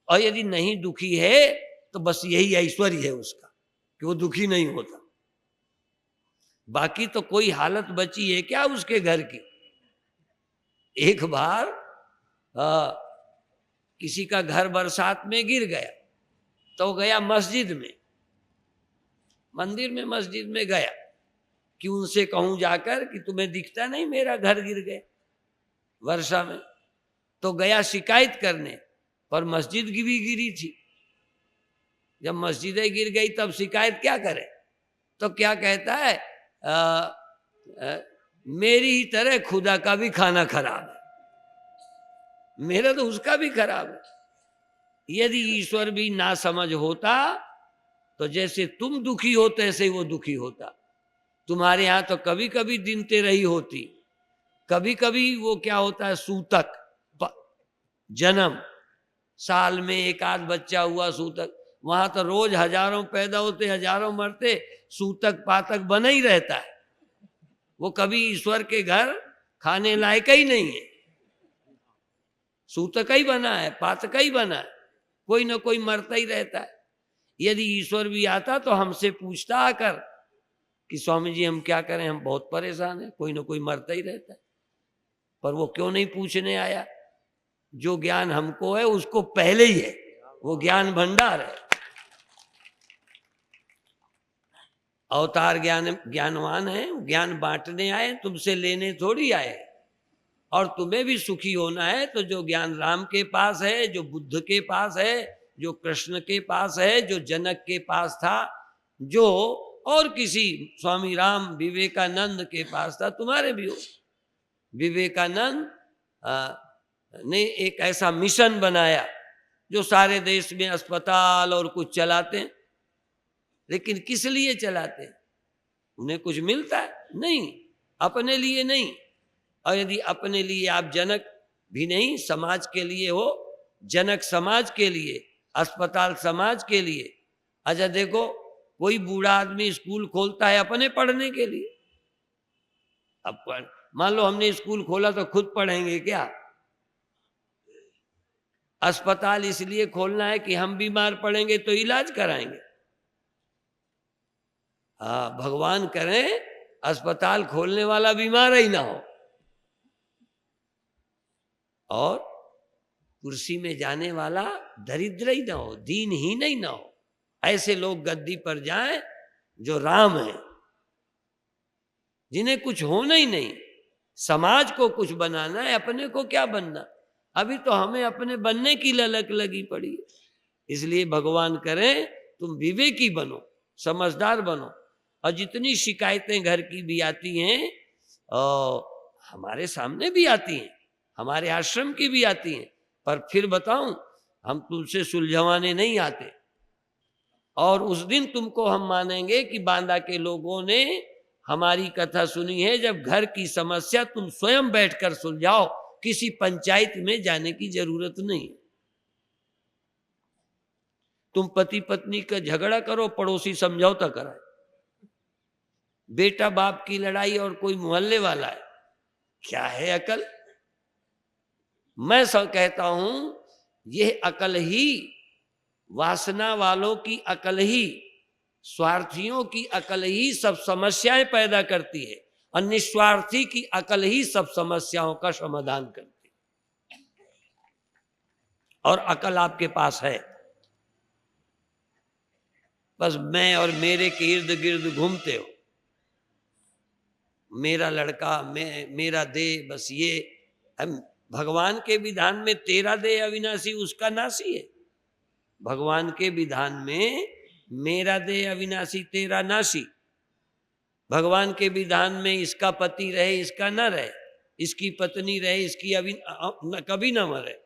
और यदि नहीं दुखी है तो बस यही ऐश्वर्य है उसका कि वो दुखी नहीं होता। बाकी तो कोई हालत बची है क्या उसके घर की? एक बार किसी का घर बरसात में गिर गया, तो गया मस्जिद में, मंदिर में, मस्जिद में गया कि उनसे कहूं जाकर कि तुम्हें दिखता नहीं मेरा घर गिर गया वर्षा में। तो गया शिकायत करने, पर मस्जिद की भी गिरी थी। जब मस्जिदें गिर गई तब शिकायत क्या करे? तो क्या कहता है, मेरी ही तरह खुदा का भी खाना खराब है। मेरा तो उसका भी खराब है। यदि ईश्वर भी ना समझ होता तो जैसे तुम दुखी होते ऐसे ही वो दुखी होता। तुम्हारे यहां तो कभी कभी दिन तेरही होती, कभी कभी वो क्या होता है, सूतक जन्म, साल में एक आध बच्चा हुआ सूतक। वहां तो रोज हजारों पैदा होते, हजारों मरते, सूतक पातक बना ही रहता है। वो कभी ईश्वर के घर खाने लायक ही नहीं है। सूतक ही बना है, पातक ही बना है, कोई ना कोई मरता ही रहता है। यदि ईश्वर भी आता तो हमसे पूछता आकर कि स्वामी जी हम क्या करें, हम बहुत परेशान हैं, कोई ना कोई मरता ही रहता है। पर वो क्यों नहीं पूछने आया? जो ज्ञान हमको है उसको पहले ही है, वो ज्ञान भंडार है। अवतार ज्ञानवान है, ज्ञान बांटने आए, तुमसे लेने थोड़ी आए। और तुम्हें भी सुखी होना है तो जो ज्ञान राम के पास है, जो बुद्ध के पास है, जो कृष्ण के पास है, जो जनक के पास था, जो और किसी स्वामी राम विवेकानंद के पास था, तुम्हारे भी हो। विवेकानंद ने एक ऐसा मिशन बनाया जो सारे देश में अस्पताल और कुछ चलाते हैं, लेकिन किस लिए चलाते हैं? उन्हें कुछ मिलता है? नहीं, अपने लिए नहीं। और यदि अपने लिए आप जनक भी नहीं, समाज के लिए हो, जनक समाज के लिए, अस्पताल समाज के लिए। अच्छा देखो, कोई बूढ़ा आदमी स्कूल खोलता है अपने पढ़ने के लिए। अब मान लो हमने स्कूल खोला तो खुद पढ़ेंगे क्या? अस्पताल इसलिए खोलना है कि हम बीमार पड़ेंगे तो इलाज कराएंगे। हाँ, भगवान करें अस्पताल खोलने वाला बीमार ही ना हो और कुर्सी में जाने वाला दरिद्र ही ना हो, दीनहीन ही ना हो। ऐसे लोग गद्दी पर जाएं जो राम हैं, जिन्हें कुछ होना ही नहीं, समाज को कुछ बनाना है, अपने को क्या बनना। अभी तो हमें अपने बनने की ललक लगी पड़ी है। इसलिए भगवान करें तुम विवेकी बनो, समझदार बनो। और जितनी शिकायतें घर की भी आती हैं और हमारे सामने भी आती हैं, हमारे आश्रम की भी आती हैं, पर फिर बताऊं, हम तुमसे सुलझवाने नहीं आते। और उस दिन तुमको हम मानेंगे कि बांदा के लोगों ने हमारी कथा सुनी है। जब घर की समस्या तुम स्वयं बैठकर सुलझाओ, किसी पंचायत में जाने की जरूरत नहीं। तुम पति पत्नी का झगड़ा करो, पड़ोसी समझौता कराए। बेटा बाप की लड़ाई और कोई मोहल्ले वाला है, क्या है अकल? मैं सब कहता हूं, यह अकल ही, वासना वालों की अकल ही, स्वार्थियों की अकल ही सब समस्याएं पैदा करती है, और निस्वार्थी की अकल ही सब समस्याओं का समाधान करती है। और अकल आपके पास है, बस मैं और मेरे के इर्द गिर्द घूमते हो। मेरा लड़का, मेरा दे, बस ये। हम भगवान के विधान में तेरा दे अविनाशी उसका नाशी है। भगवान के विधान में मेरा दे अविनाशी तेरा नाशी। भगवान के विधान में इसका पति रहे इसका न रहे, इसकी पत्नी रहे इसकी कभी न मरे।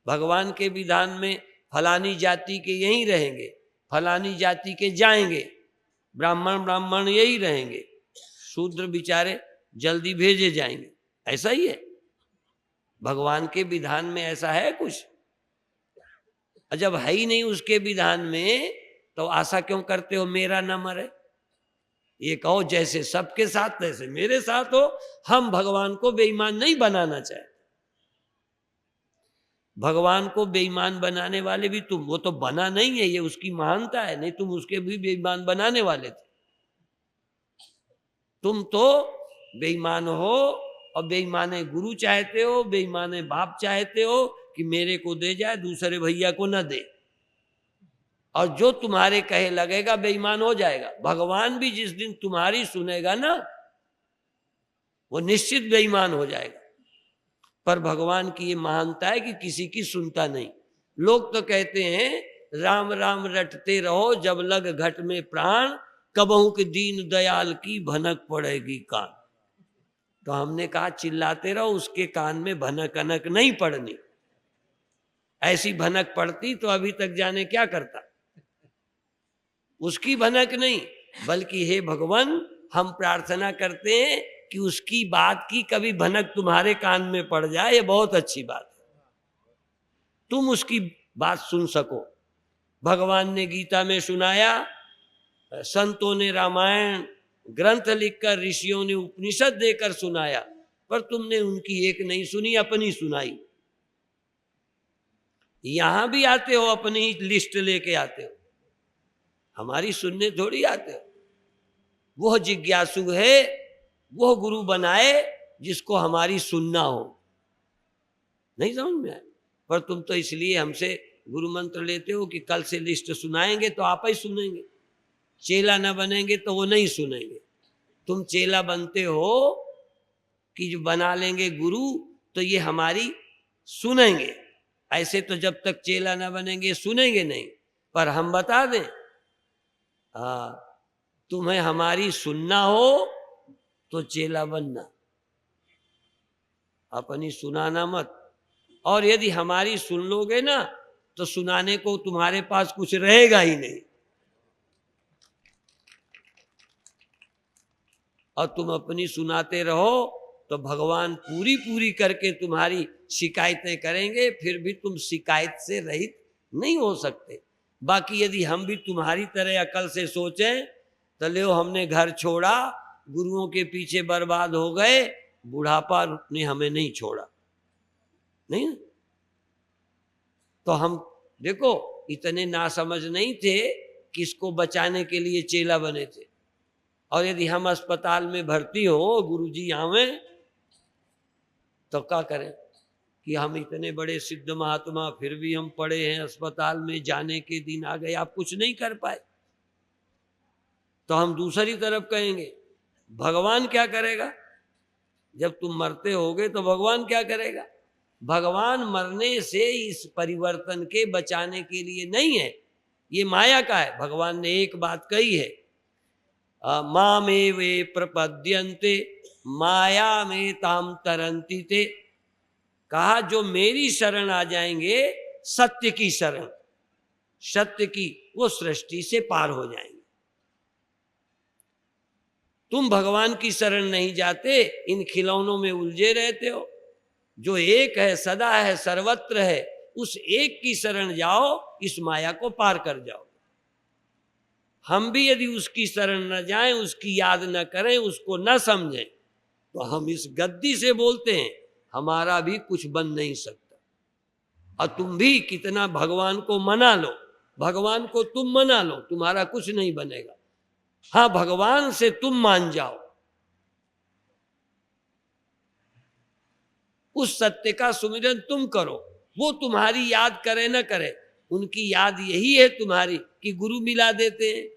भगवान के विधान में फलानी जाति के यहीं रहेंगे, फलानी जाति के जाएंगे, ब्राह्मण यही रहेंगे, शूद्र बेचारे जल्दी भेजे जाएंगे। ऐसा ही है भगवान के विधान में, ऐसा है कुछ? जब है ही नहीं उसके विधान में, तो आशा क्यों करते हो मेरा न मरे? ये कहो जैसे सबके साथ तैसे मेरे साथ हो। हम भगवान को बेईमान नहीं बनाना चाहते। भगवान को बेईमान बनाने वाले भी तुम, वो तो बना नहीं है, ये उसकी महानता है, नहीं तुम उसके भी बेईमान बनाने वाले थे। तुम तो बेईमान हो, और बेईमाने गुरु चाहते हो, बेईमाने बाप चाहते हो कि मेरे को दे जाए, दूसरे भैया को न दे, और जो तुम्हारे कहे लगेगा बेईमान हो जाएगा। भगवान भी जिस दिन तुम्हारी सुनेगा ना, वो निश्चित बेईमान हो जाएगा। पर भगवान की ये महानता है कि किसी की सुनता नहीं। लोग तो कहते हैं राम राम रटते रहो, जब लग घट में प्राण, कबहू के दीन दयाल की भनक पड़ेगी कान। तो हमने कहा चिल्लाते रहो, उसके कान में भनक अनक नहीं पड़नी। ऐसी भनक पड़ती तो अभी तक जाने क्या करता। उसकी भनक नहीं, बल्कि हे भगवान, हम प्रार्थना करते हैं कि उसकी बात की कभी भनक तुम्हारे कान में पड़ जाए, ये बहुत अच्छी बात है, तुम उसकी बात सुन सको। भगवान ने गीता में सुनाया, संतों ने रामायण ग्रंथ लिखकर, ऋषियों ने उपनिषद देकर सुनाया, पर तुमने उनकी एक नहीं सुनी, अपनी सुनाई। यहां भी आते हो अपनी लिस्ट लेके आते हो, हमारी सुनने थोड़ी आते हो। वह जिज्ञासु है, वह गुरु बनाए जिसको हमारी सुनना हो। नहीं समझ में आए? पर तुम तो इसलिए हमसे गुरु मंत्र लेते हो कि कल से लिस्ट सुनाएंगे तो आप ही सुनेंगे, चेला न बनेंगे तो वो नहीं सुनेंगे। तुम चेला बनते हो कि जो बना लेंगे गुरु तो ये हमारी सुनेंगे। ऐसे तो जब तक चेला न बनेंगे सुनेंगे नहीं। पर हम बता दें, तुम्हें हमारी सुनना हो तो चेला बनना, अपनी सुनाना मत। और यदि हमारी सुन लोगे ना, तो सुनाने को तुम्हारे पास कुछ रहेगा ही नहीं, और तुम अपनी सुनाते रहो तो भगवान पूरी पूरी करके तुम्हारी शिकायतें करेंगे, फिर भी तुम शिकायत से रहित नहीं हो सकते। बाकी यदि हम भी तुम्हारी तरह अकल से सोचें तो लो हमने घर छोड़ा, गुरुओं के पीछे बर्बाद हो गए, बुढ़ापा ने हमें नहीं छोड़ा, नहीं। तो हम देखो इतने नासमझ नहीं थे कि इसको बचाने के लिए चेला बने थे। और यदि हम अस्पताल में भर्ती हो, गुरुजी आवे, तो क्या करें कि हम इतने बड़े सिद्ध महात्मा, फिर भी हम पड़े हैं अस्पताल में, जाने के दिन आ गए, आप कुछ नहीं कर पाए। तो हम दूसरी तरफ कहेंगे भगवान क्या करेगा? जब तुम मरते होगे तो भगवान क्या करेगा? भगवान मरने से इस परिवर्तन के बचाने के लिए नहीं है, ये माया का है। भगवान ने एक बात कही है, मामे वे प्रपद्यन्ते माया में ताम तरंती ते। कहा जो मेरी शरण आ जाएंगे, सत्य की शरण, सत्य की, वो सृष्टि से पार हो जाएंगे। तुम भगवान की शरण नहीं जाते, इन खिलौनों में उलझे रहते हो। जो एक है, सदा है, सर्वत्र है, उस एक की शरण जाओ, इस माया को पार कर जाओ। हम भी यदि उसकी शरण न जाएं, उसकी याद न करें, उसको न समझें, तो हम इस गद्दी से बोलते हैं हमारा भी कुछ बन नहीं सकता। और तुम भी कितना भगवान को मना लो, भगवान को तुम मना लो, तुम्हारा कुछ नहीं बनेगा। हाँ, भगवान से तुम मान जाओ, उस सत्य का सुमिरन तुम करो, वो तुम्हारी याद करे न करे, उनकी याद यही है तुम्हारी कि गुरु मिला देते हैं।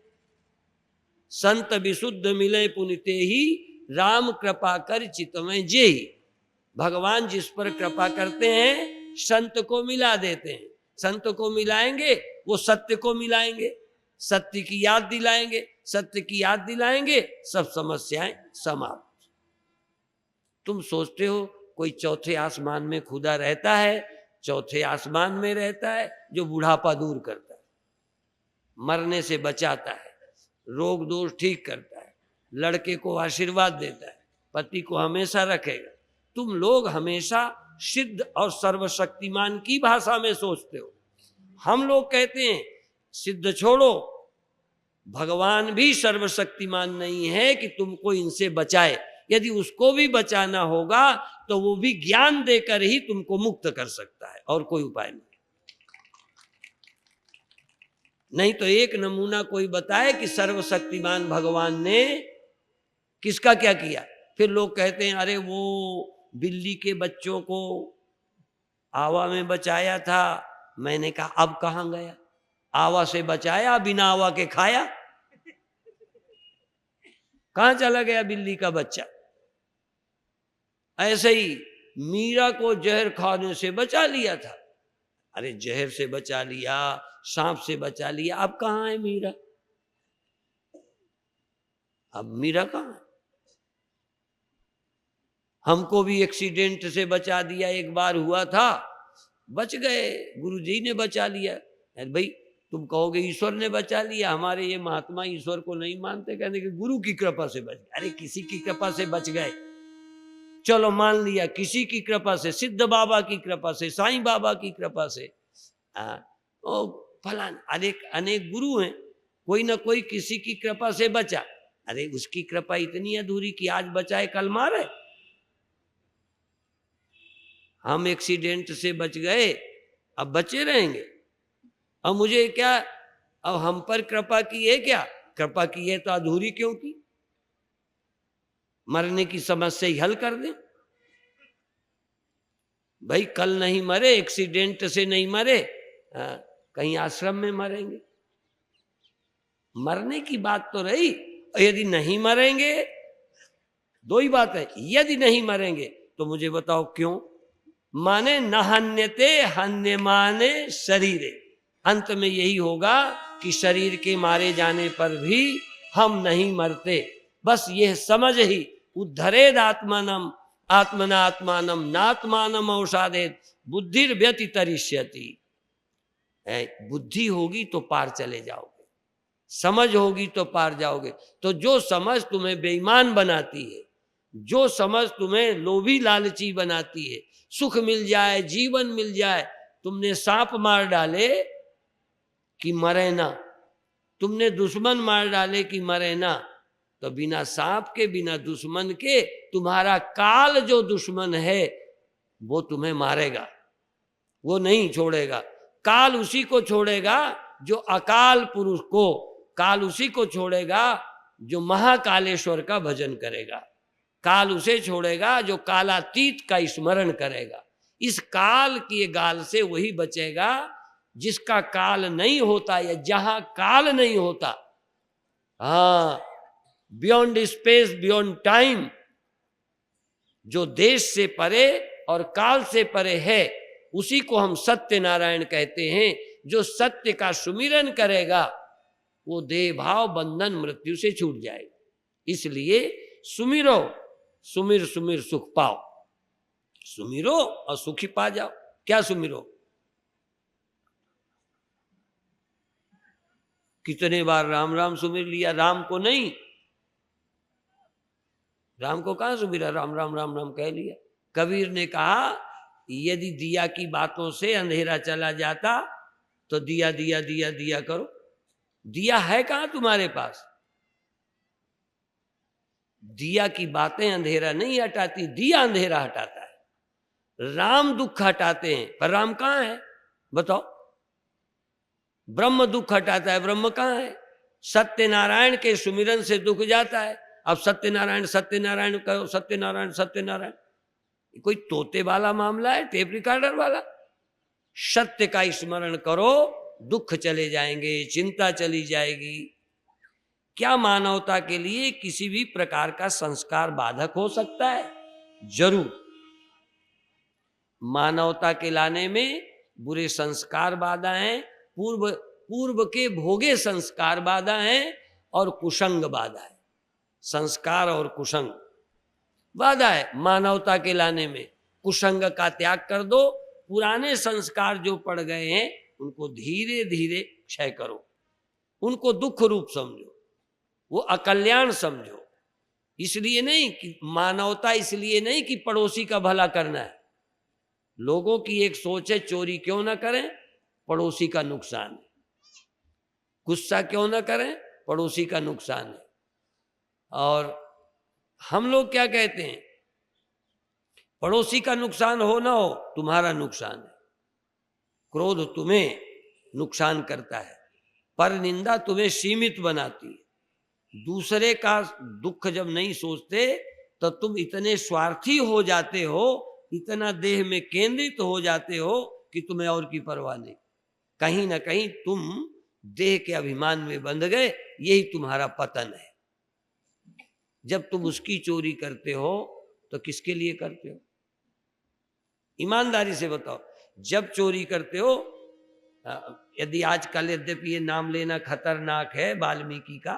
संत विशुद्ध मिले पुनिते ही, राम कृपा कर चितमें जे ही। भगवान जिस पर कृपा करते हैं संत को मिला देते हैं। संत को मिलाएंगे, वो सत्य को मिलाएंगे, सत्य की याद दिलाएंगे, सत्य की याद दिलाएंगे, सब समस्याएं समाप्त। तुम सोचते हो कोई चौथे आसमान में खुदा रहता है? चौथे आसमान में रहता है जो बुढ़ापा दूर करता है, मरने से बचाता है, रोग दोष ठीक करता है, लड़के को आशीर्वाद देता है, पति को हमेशा रखेगा। तुम लोग हमेशा सिद्ध और सर्वशक्तिमान की भाषा में सोचते हो। हम लोग कहते हैं सिद्ध छोड़ो, भगवान भी सर्वशक्तिमान नहीं है कि तुमको इनसे बचाए। यदि उसको भी बचाना होगा तो वो भी ज्ञान देकर ही तुमको मुक्त कर सकता है, और कोई उपाय नहीं। नहीं तो एक नमूना कोई बताए कि सर्वशक्तिमान भगवान ने किसका क्या किया। फिर लोग कहते हैं अरे वो बिल्ली के बच्चों को आवा में बचाया था। मैंने कहा अब कहां गया? आवा से बचाया, बिना आवा के खाया। कहां चला गया बिल्ली का बच्चा? ऐसे ही मीरा को जहर खाने से बचा लिया था। अरे जहर से बचा लिया, सांप से बचा लिया, अब कहां है मीरा? अब मीरा कहां है? हमको भी एक्सीडेंट से बचा दिया, एक बार हुआ था, बच गए, गुरुजी ने बचा लिया। अरे भाई तुम कहोगे ईश्वर ने बचा लिया, हमारे ये महात्मा ईश्वर को नहीं मानते, कहने कि गुरु की कृपा से बच गए। अरे किसी की कृपा से बच गए, चलो मान लिया, किसी की कृपा से, सिद्ध बाबा की कृपा से, साईं बाबा की कृपा से, फलान अनेक गुरु हैं, कोई ना कोई किसी की कृपा से बचा। अरे उसकी कृपा इतनी अधूरी कि आज बचाए कल मारे। हम एक्सीडेंट से बच गए, अब बचे रहेंगे। अब मुझे क्या, अब हम पर कृपा की है क्या? कृपा की है तो अधूरी क्यों की? मरने की समस्या ही हल कर दे भाई। कल नहीं मरे, एक्सीडेंट से नहीं मरे, कहीं आश्रम में मरेंगे। मरने की बात तो रही। यदि नहीं मरेंगे, दो ही बात है, यदि नहीं मरेंगे तो मुझे बताओ क्यों? माने न हन्यते हन्यमाने शरीरे। अंत में यही होगा कि शरीर के मारे जाने पर भी हम नहीं मरते। बस यह समझ ही, उद्धरेद आत्मानम आत्मना आत्मानम नात्मानम औषादेत बुद्धिर व्यतितरिष्यति। बुद्धि होगी तो पार चले जाओगे, समझ होगी तो पार जाओगे। तो जो समझ तुम्हें बेईमान बनाती है, जो समझ तुम्हें लोभी लालची बनाती है, सुख मिल जाए, जीवन मिल जाए, तुमने सांप मार डाले कि मरे ना, तुमने दुश्मन मार डाले कि मरे ना, तो बिना सांप के, बिना दुश्मन के तुम्हारा काल जो दुश्मन है वो तुम्हें मारेगा, वो नहीं छोड़ेगा। काल उसी को छोड़ेगा जो अकाल पुरुष को, काल उसी को छोड़ेगा जो महाकालेश्वर का भजन करेगा, काल उसे छोड़ेगा जो कालातीत का स्मरण करेगा। इस काल की गाल से वही बचेगा जिसका काल नहीं होता, या जहां काल नहीं होता। हाँ, बियॉन्ड स्पेस, बियॉन्ड टाइम, जो देश से परे और काल से परे है, उसी को हम सत्य नारायण कहते हैं। जो सत्य का सुमिरन करेगा वो देह भाव बंधन मृत्यु से छूट जाएगा। इसलिए सुमिरो, सुमिर सुमिर सुख पाओ, सुमिरो और सुखी पा जाओ। क्या सुमिरो? कितने बार राम राम सुमिर लिया, राम को नहीं, राम को कहां सुमिरा, राम राम राम राम कह लिया। कबीर ने कहा यदि दिया की बातों से अंधेरा चला जाता तो दिया दिया दिया दिया करो। दिया है कहां तुम्हारे पास? दिया की बातें अंधेरा नहीं हटाती, दिया अंधेरा हटाता है। राम दुख हटाते हैं, पर राम कहां है बताओ? ब्रह्म दुख हटाता है, ब्रह्म कहां है? सत्यनारायण के सुमिरन से दुख जाता है। अब सत्यनारायण सत्यनारायण कहो, सत्यनारायण सत्यनारायण, कोई तोते वाला मामला है, टेप रिकॉर्डर वाला? सत्य का स्मरण करो, दुख चले जाएंगे, चिंता चली जाएगी। क्या मानवता के लिए किसी भी प्रकार का संस्कार बाधक हो सकता है? जरूर। मानवता के लाने में बुरे संस्कार बाधा हैं, पूर्व के भोगे संस्कार बाधा हैं, और कुसंग बाधा है। संस्कार और कुसंग बाधा है मानवता के लाने में। कुसंग का त्याग कर दो, पुराने संस्कार जो पड़ गए हैं उनको धीरे धीरे क्षय करो, उनको दुख रूप समझो, वो अकल्याण समझो। इसलिए नहीं कि मानवता, इसलिए नहीं कि पड़ोसी का भला करना है। लोगों की एक सोच है चोरी क्यों ना करें, पड़ोसी का नुकसान है। गुस्सा क्यों ना करें, पड़ोसी का नुकसान है। और हम लोग क्या कहते हैं, पड़ोसी का नुकसान हो ना हो तुम्हारा नुकसान है। क्रोध तुम्हें नुकसान करता है, पर निंदा तुम्हें सीमित बनाती है। दूसरे का दुख जब नहीं सोचते तो तुम इतने स्वार्थी हो जाते हो, इतना देह में केंद्रित हो जाते हो कि तुम्हें और की परवाह नहीं। कहीं ना कहीं तुम देह के अभिमान में बंध गए, यही तुम्हारा पतन है। जब तुम उसकी चोरी करते हो तो किसके लिए करते हो? ईमानदारी से बताओ। जब चोरी करते हो, यदि आजकल यद्यपि ये नाम लेना खतरनाक है वाल्मीकि का,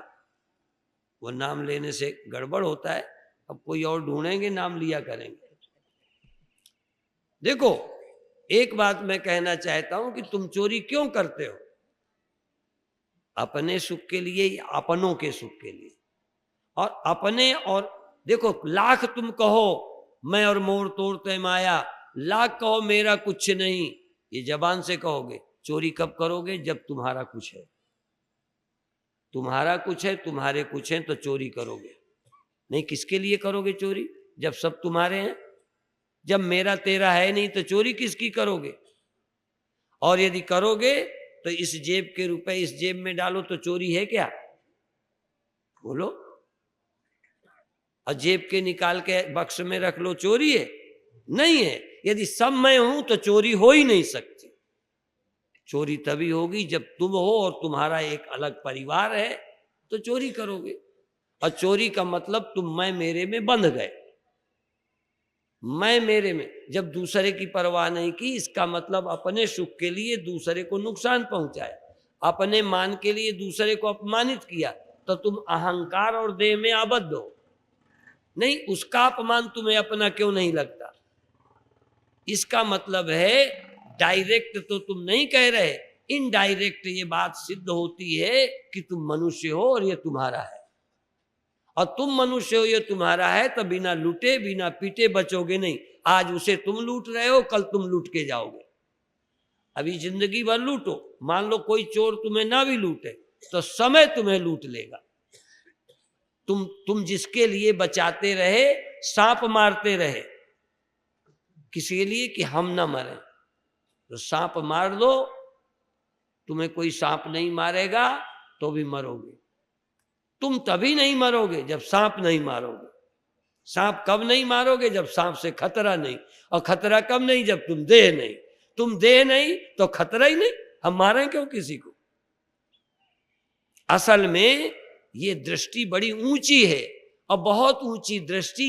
वो नाम लेने से गड़बड़ होता है, अब कोई और ढूंढेंगे, नाम लिया करेंगे। देखो, एक बात मैं कहना चाहता हूं कि तुम चोरी क्यों करते हो? अपने सुख के लिए या अपनों के सुख के लिए? और अपने, और देखो, लाख तुम कहो मैं और मोर तोड़ते माया, लाख कहो मेरा कुछ नहीं, ये जबान से कहोगे। चोरी कब करोगे? जब तुम्हारा कुछ है। तुम्हारा कुछ है, तुम्हारे कुछ है तो चोरी करोगे। नहीं, किसके लिए करोगे चोरी जब सब तुम्हारे हैं? जब मेरा तेरा है नहीं तो चोरी किसकी करोगे? और यदि करोगे तो इस जेब के रुपए इस जेब में डालो तो चोरी है क्या? बोलो। और जेब के निकाल के बक्स में रख लो, चोरी है? नहीं है। यदि सब मैं हूं तो चोरी हो ही नहीं सकती। चोरी तभी होगी जब तुम हो और तुम्हारा एक अलग परिवार है, तो चोरी करोगे। और चोरी का मतलब तुम मैं मेरे में बंध गए। मैं मेरे में जब दूसरे की परवाह नहीं की, इसका मतलब अपने सुख के लिए दूसरे को नुकसान पहुंचाया, अपने मान के लिए दूसरे को अपमानित किया, तो तुम अहंकार और देह में आबद्ध हो। नहीं, उसका अपमान तुम्हें अपना क्यों नहीं लगता? इसका मतलब है डायरेक्ट तो तुम नहीं कह रहे, इनडायरेक्ट ये बात सिद्ध होती है कि तुम मनुष्य हो और ये तुम्हारा है। और तुम मनुष्य हो, ये तुम्हारा है, तो बिना लूटे बिना पीटे बचोगे नहीं। आज उसे तुम लूट रहे हो, कल तुम लूट के जाओगे। अभी जिंदगी भर लूटो, मान लो कोई चोर तुम्हें ना भी लूटे तो समय तुम्हें लूट लेगा। तुम जिसके लिए बचाते रहे, सांप मारते रहे, किसी लिए कि हम ना मरें, तो सांप मार दो, तुम्हें कोई सांप नहीं मारेगा तो भी मरोगे। तुम तभी नहीं मरोगे जब सांप नहीं मारोगे। सांप कब नहीं मारोगे? जब सांप से खतरा नहीं, और खतरा कब नहीं? जब तुम देह नहीं। तुम देह नहीं तो खतरा ही नहीं, हम मारें क्यों किसी को? असल में ये दृष्टि बड़ी ऊंची है, और बहुत ऊंची दृष्टि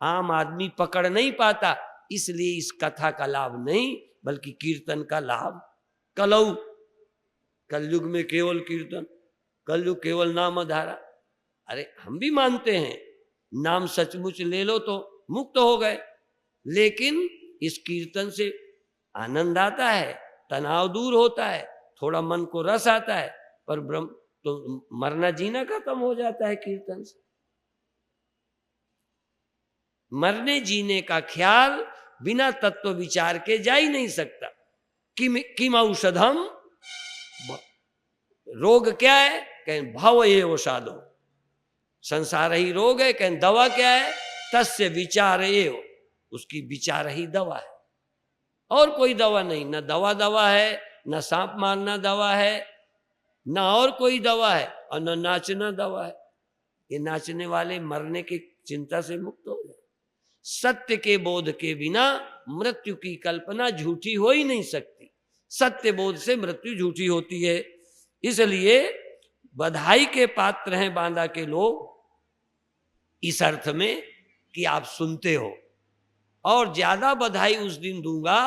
आम आदमी पकड़ नहीं पाता। इसलिए इस कथा का लाभ नहीं, बल्कि कीर्तन का लाभ। कलऊ, कलयुग में केवल कीर्तन, कलयुग केवल नाम धारा। अरे हम भी मानते हैं, नाम सचमुच ले लो तो मुक्त हो गए, लेकिन इस कीर्तन से आनंद आता है, तनाव दूर होता है, थोड़ा मन को रस आता है, पर ब्रह्म तो मरना जीना खत्म हो जाता है कीर्तन से। मरने जीने का ख्याल बिना तत्व विचार के जा ही नहीं सकता। किम औषधम, रोग क्या है? कहें भव ये औषधो, संसार ही रोग है। कहें दवा क्या है? तस्य विचार ये हो, उसकी विचार ही दवा है, और कोई दवा नहीं। न दवा है, न सांप मारना दवा है, न और कोई दवा है, और न नाचना दवा है। ये नाचने वाले मरने की चिंता से मुक्त हो जाए। सत्य के बोध के बिना मृत्यु की कल्पना झूठी हो ही नहीं सकती। सत्य बोध से मृत्यु झूठी होती है। इसलिए बधाई के पात्र हैं बांदा के लोग, इस अर्थ में कि आप सुनते हो। और ज्यादा बधाई उस दिन दूंगा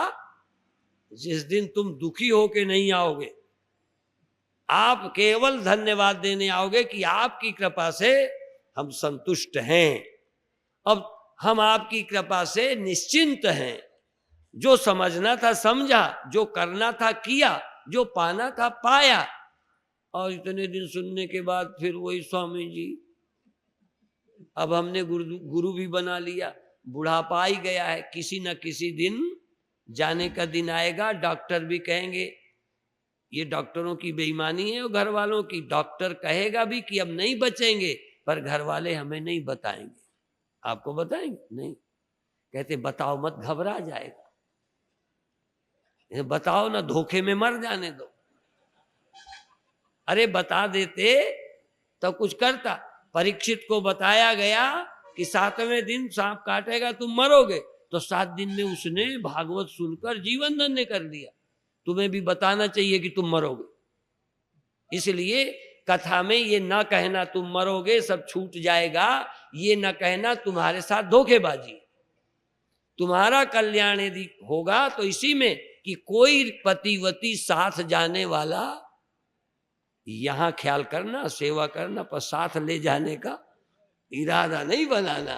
जिस दिन तुम दुखी होके नहीं आओगे। आप केवल धन्यवाद देने आओगे कि आपकी कृपा से हम संतुष्ट हैं, अब हम आपकी कृपा से निश्चिंत हैं। जो समझना था समझा, जो करना था किया, जो पाना था पाया। और इतने दिन सुनने के बाद फिर वही स्वामी जी, अब हमने गुरु भी बना लिया, बुढ़ापा ही गया है, किसी न किसी दिन जाने का दिन आएगा। डॉक्टर भी कहेंगे, ये डॉक्टरों की बेईमानी है और घर वालों की। डॉक्टर कहेगा भी कि अब नहीं बचेंगे, पर घर वाले हमें नहीं बताएंगे। आपको बताएंगे? नहीं। कहते बताओ मत, घबरा जाएगा। बताओ ना, धोखे में मर जाने दो। अरे बता देते तो कुछ करता। परीक्षित को बताया गया कि 7वें दिन सांप काटेगा, तुम मरोगे, तो 7 दिन में उसने भागवत सुनकर जीवन धन्य कर लिया। तुम्हें भी बताना चाहिए कि तुम मरोगे। इसलिए कथा में ये ना कहना तुम मरोगे, सब छूट जाएगा, ये ना कहना तुम्हारे साथ धोखेबाजी। तुम्हारा कल्याण यदि होगा तो इसी में कि कोई पतिवती साथ जाने वाला, यहां ख्याल करना, सेवा करना, पर साथ ले जाने का इरादा नहीं बनाना।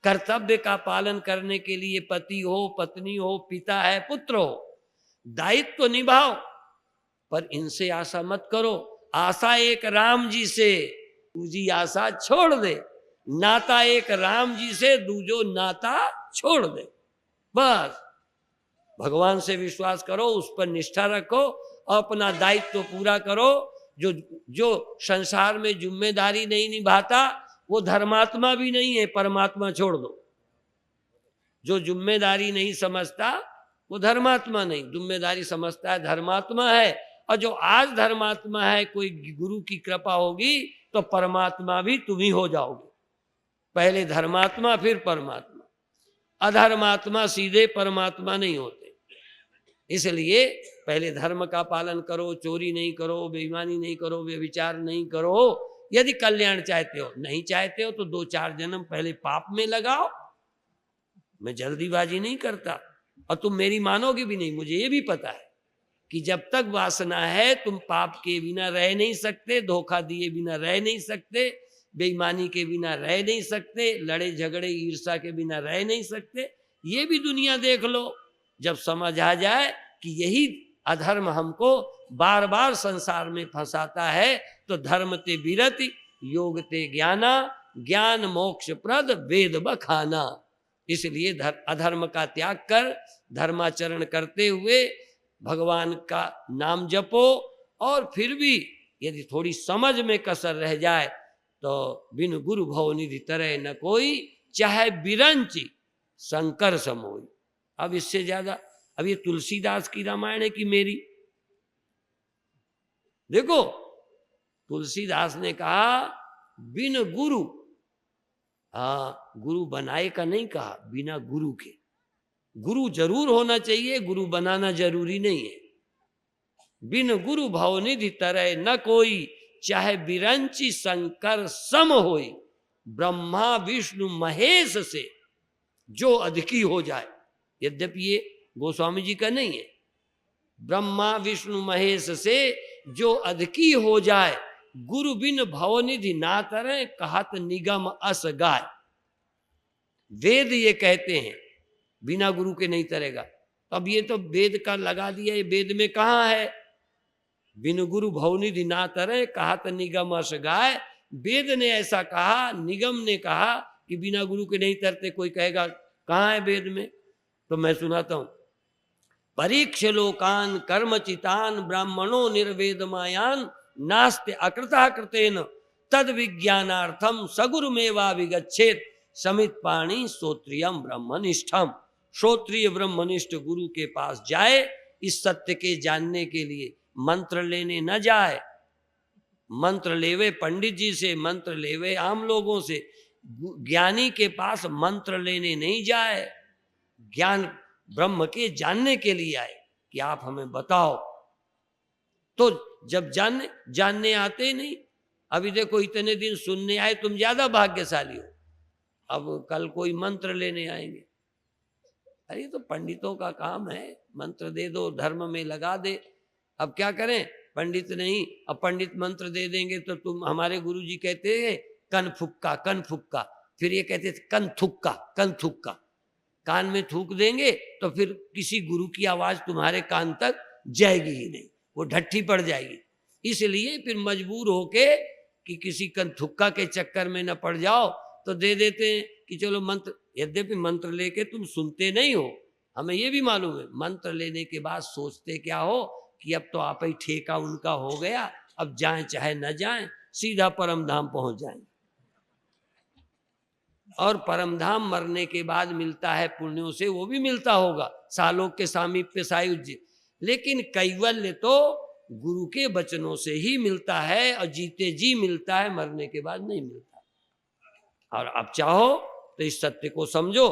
कर्तव्य का पालन करने के लिए पति हो, पत्नी हो, पिता है, पुत्र हो, दायित्व तो निभाओ, पर इनसे आशा मत करो। आशा एक राम जी से, दूजी आशा छोड़ दे। नाता एक राम जी से, दूजो नाता छोड़ दे। बस भगवान से विश्वास करो, उस पर निष्ठा रखो, और अपना दायित्व तो पूरा करो। जो संसार में जिम्मेदारी नहीं निभाता वो धर्मात्मा भी नहीं है, परमात्मा छोड़ दो। जो जिम्मेदारी नहीं समझता वो धर्मात्मा नहीं, जिम्मेदारी समझता है धर्मात्मा है। और जो आज धर्मात्मा है, कोई गुरु की कृपा होगी तो परमात्मा भी तुम ही हो जाओगे। पहले धर्मात्मा फिर परमात्मा, अधर्मात्मा सीधे परमात्मा नहीं होते। इसलिए पहले धर्म का पालन करो, चोरी नहीं करो, बेईमानी नहीं करो, व्यभिचार नहीं करो। यदि कल्याण चाहते हो, नहीं चाहते हो तो 2-4 जन्म पहले पाप में लगाओ। मैं जल्दीबाजी नहीं करता, और तुम मेरी मानोगे भी नहीं। मुझे ये भी पता है कि जब तक वासना है तुम पाप के बिना रह नहीं सकते, धोखा दिए बिना रह नहीं सकते, बेईमानी के बिना रह नहीं सकते, लड़े झगड़े ईर्ष्या के बिना रह नहीं सकते। ये भी दुनिया देख लो। जब समझ आ जाए कि यही अधर्म हमको बार बार संसार में फंसाता है, तो धर्म ते विरति, योग ते ज्ञाना, ज्ञान मोक्ष प्रद वेद बखाना। इसलिए अधर्म का त्याग कर धर्माचरण करते हुए भगवान का नाम जपो, और फिर भी यदि थोड़ी समझ में कसर रह जाए तो बिन गुरु भवनिधि तरह न कोई, चाहे बिरंची शंकर समोई। अब इससे ज्यादा, अब ये तुलसीदास की रामायण है कि मेरी? देखो तुलसीदास ने कहा बिन गुरु, गुरु बनाए का नहीं कहा, बिना गुरु के। गुरु जरूर होना चाहिए, गुरु बनाना जरूरी नहीं है। बिन गुरु भवनिधि तरह न कोई, चाहे बिरंची शंकर सम होई। ब्रह्मा विष्णु महेश से जो अधिकी हो जाए, यद्यपि ये गोस्वामी जी का नहीं है, ब्रह्मा विष्णु महेश से जो अधिकी हो जाए, गुरु बिन भवनिधि ना तरे, कहत निगम अस गाय। वेद ये कहते हैं बिना गुरु के नहीं तरेगा। अब ये तो वेद का लगा दिया, ये वेद में कहाँ है? बिन गुरु भवनिधि ना तरे, कहत निगम अस गाय। वेद ने ऐसा कहा, निगम ने कहा कि बिना गुरु के नहीं तरते। कोई कहेगा कहाँ है वेद में? तो मैं सुनाता हूं। परीक्ष लोकान कर्मचितान ब्राह्मणों निर्वेद मायान, नास्ते अकृता कृतेन तद विज्ञानार्थम सगुरुमेवा विगच्छेत। समित पाणी श्रोत्रियम ब्रह्मनिष्ठम। श्रोत्रिय ब्रह्मनिष्ठ गुरु के पास जाए, इस सत्य के जानने के लिए। मंत्र लेने न जाए, मंत्र लेवे पंडित जी से, मंत्र लेवे आम लोगों से, ज्ञानी के पास मंत्र लेने नहीं जाए। ज्ञान ब्रह्म के जानने के लिए आए कि आप हमें बताओ। तो जब जानने आते नहीं, अभी देखो इतने दिन सुनने आए, तुम ज्यादा भाग्यशाली हो। अब कल कोई मंत्र लेने आएंगे, अरे तो पंडितों का काम है, मंत्र दे दो, धर्म में लगा दे। अब क्या करें, पंडित नहीं, अब पंडित मंत्र दे देंगे तो तुम, हमारे गुरुजी कहते हैं कन फुक्का कन फुक्का, फिर ये कहते थे कन थुक्का कन थुक्का। कान में थूक देंगे तो फिर किसी गुरु की आवाज तुम्हारे कान तक जाएगी ही नहीं, वो ढट्ठी पड़ जाएगी। इसलिए फिर मजबूर होके कि किसी कन थुक्का के चक्कर में न पड़ जाओ, तो दे देते हैं कि चलो मंत्र। यद्यपि मंत्र लेके तुम सुनते नहीं हो, हमें ये भी मालूम है। मंत्र लेने के बाद सोचते क्या हो कि अब तो आप ही ठेका उनका हो गया, अब जाएं चाहे न जाएं, सीधा परम धाम पहुंच जाएंगे। और परम धाम मरने के बाद मिलता है पुण्यों से, वो भी मिलता होगा, सालों के सामीप्य सायुज्य। लेकिन कैवल्य तो गुरु के वचनों से ही मिलता है, और जीते जी मिलता है, मरने के बाद नहीं मिलता। और आप चाहो तो इस सत्य को समझो।